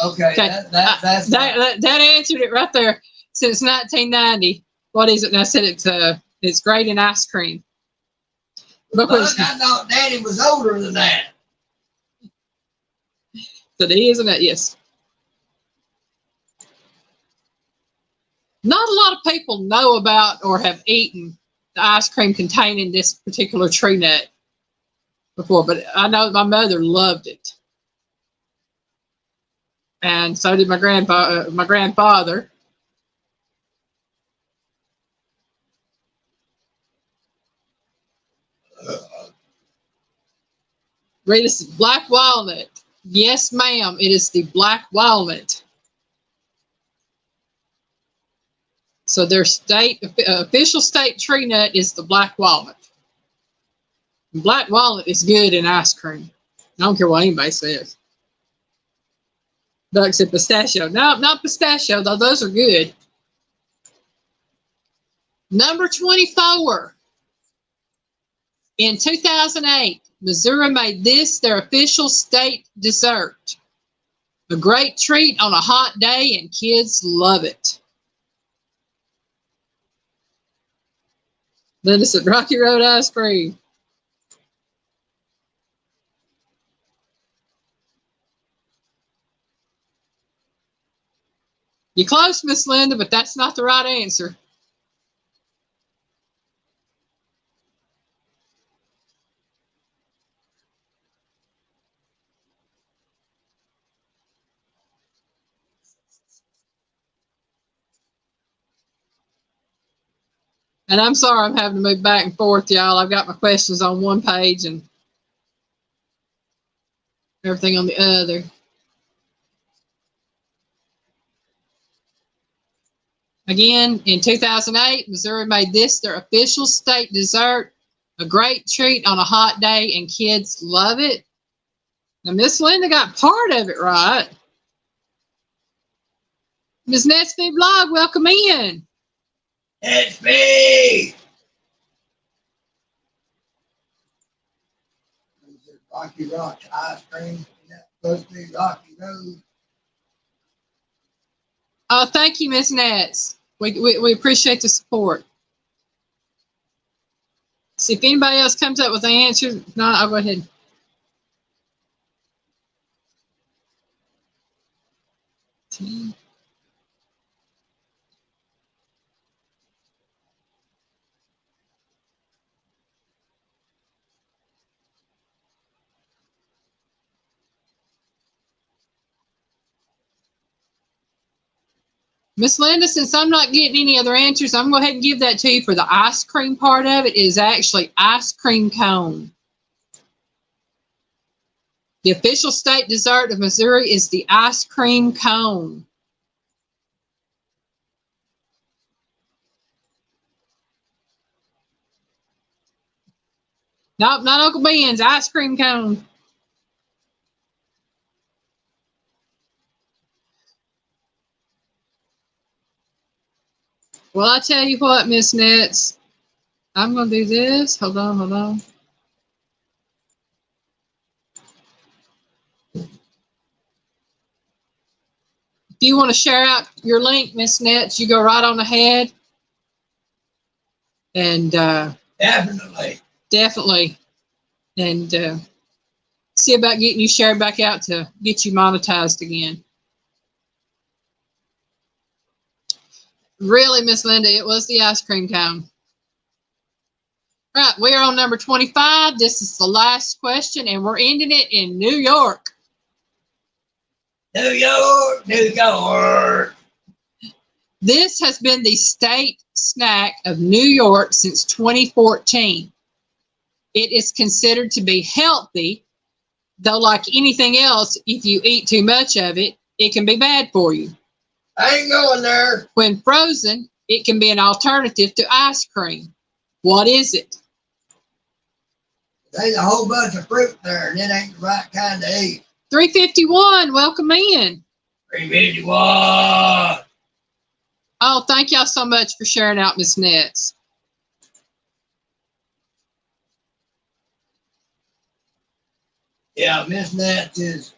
Okay, that answered it right there. Since 1990. What is it? And I said it's great in ice cream. But I thought Daddy was older than that. So he isn't it? Yes. Not a lot of people know about or have eaten the ice cream containing this particular tree nut before, but I know my mother loved it. And so did my grandfather. Rita's black walnut. Yes, ma'am. It is the black walnut. So their official state tree nut is the black walnut. Black walnut is good in ice cream. I don't care what anybody says. Doug said pistachio. No, not pistachio, though. Those are good. Number 24. In 2008, Missouri made this their official state dessert. A great treat on a hot day, and kids love it. Linda said Rocky Road ice cream. You're close, Miss Linda, but that's not the right answer. And I'm sorry I'm having to move back and forth, y'all. I've got my questions on one page and everything on the other. Again, in 2008, Missouri made this their official state dessert. A great treat on a hot day, and kids love it. Now, Miss Linda got part of it right. Ms. Netsby Blog, welcome in. It's me. Rocky Rock's ice cream. That's supposed to be Rocky Road. Oh, thank you, Miss Nets. We appreciate the support. See if anybody else comes up with the answer. If not, I'll go ahead. Miss Linda, since I'm not getting any other answers, I'm going to go ahead and give that to you for the ice cream part of it. It is actually ice cream cone. The official state dessert of Missouri is the ice cream cone. Nope, not Uncle Ben's, ice cream cone. Well, I tell you what, Miss Nets, I'm going to do this. Hold on. If you want to share out your link, Miss Nets, you go right on ahead. And definitely. And see about getting you shared back out to get you monetized again. Really, Miss Linda, it was the ice cream cone. All right, we're on number 25. This is the last question, and we're ending it in New York. New York, New York. This has been the state snack of New York since 2014. It is considered to be healthy, though like anything else, if you eat too much of it, it can be bad for you. I ain't going there. When frozen, it can be an alternative to ice cream. What is it? There's a whole bunch of fruit there, and it ain't the right kind to eat. 351, welcome in. 351. Oh, thank y'all so much for sharing out, Miss Nets. Yeah, Miss Nets is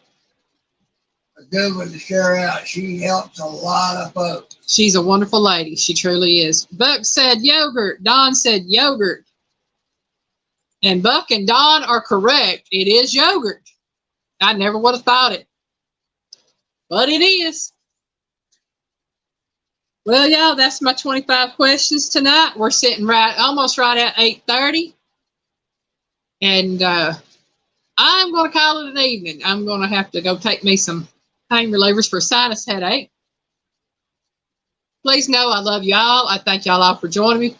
a good one to share out. She helps a lot of folks. She's a wonderful lady. She truly is. Buck said yogurt. Don said yogurt. And Buck and Don are correct. It is yogurt. I never would have thought it. But it is. Well, y'all, that's my 25 questions tonight. We're sitting almost right at 8:30. And I'm going to call it an evening. I'm going to have to go take me some pain relievers for a sinus headache. Please know I love y'all. I thank y'all all for joining me.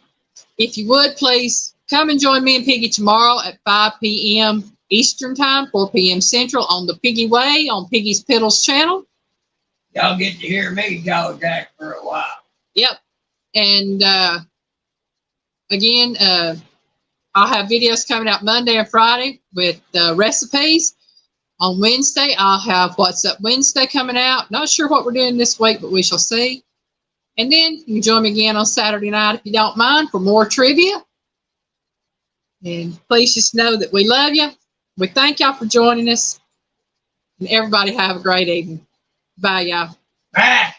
If you would, please come and join me and Piggy tomorrow at 5 p.m. Eastern Time, 4 p.m. Central on the Piggy Way on Piggy's Piddles channel. Y'all get to hear me jaw jack for a while. Yep. And again, I'll have videos coming out Monday and Friday with recipes. On Wednesday, I'll have What's Up Wednesday coming out. Not sure what we're doing this week, but we shall see. And then you can join me again on Saturday night if you don't mind for more trivia. And please just know that we love you. We thank y'all for joining us. And everybody have a great evening. Bye, y'all. Bye.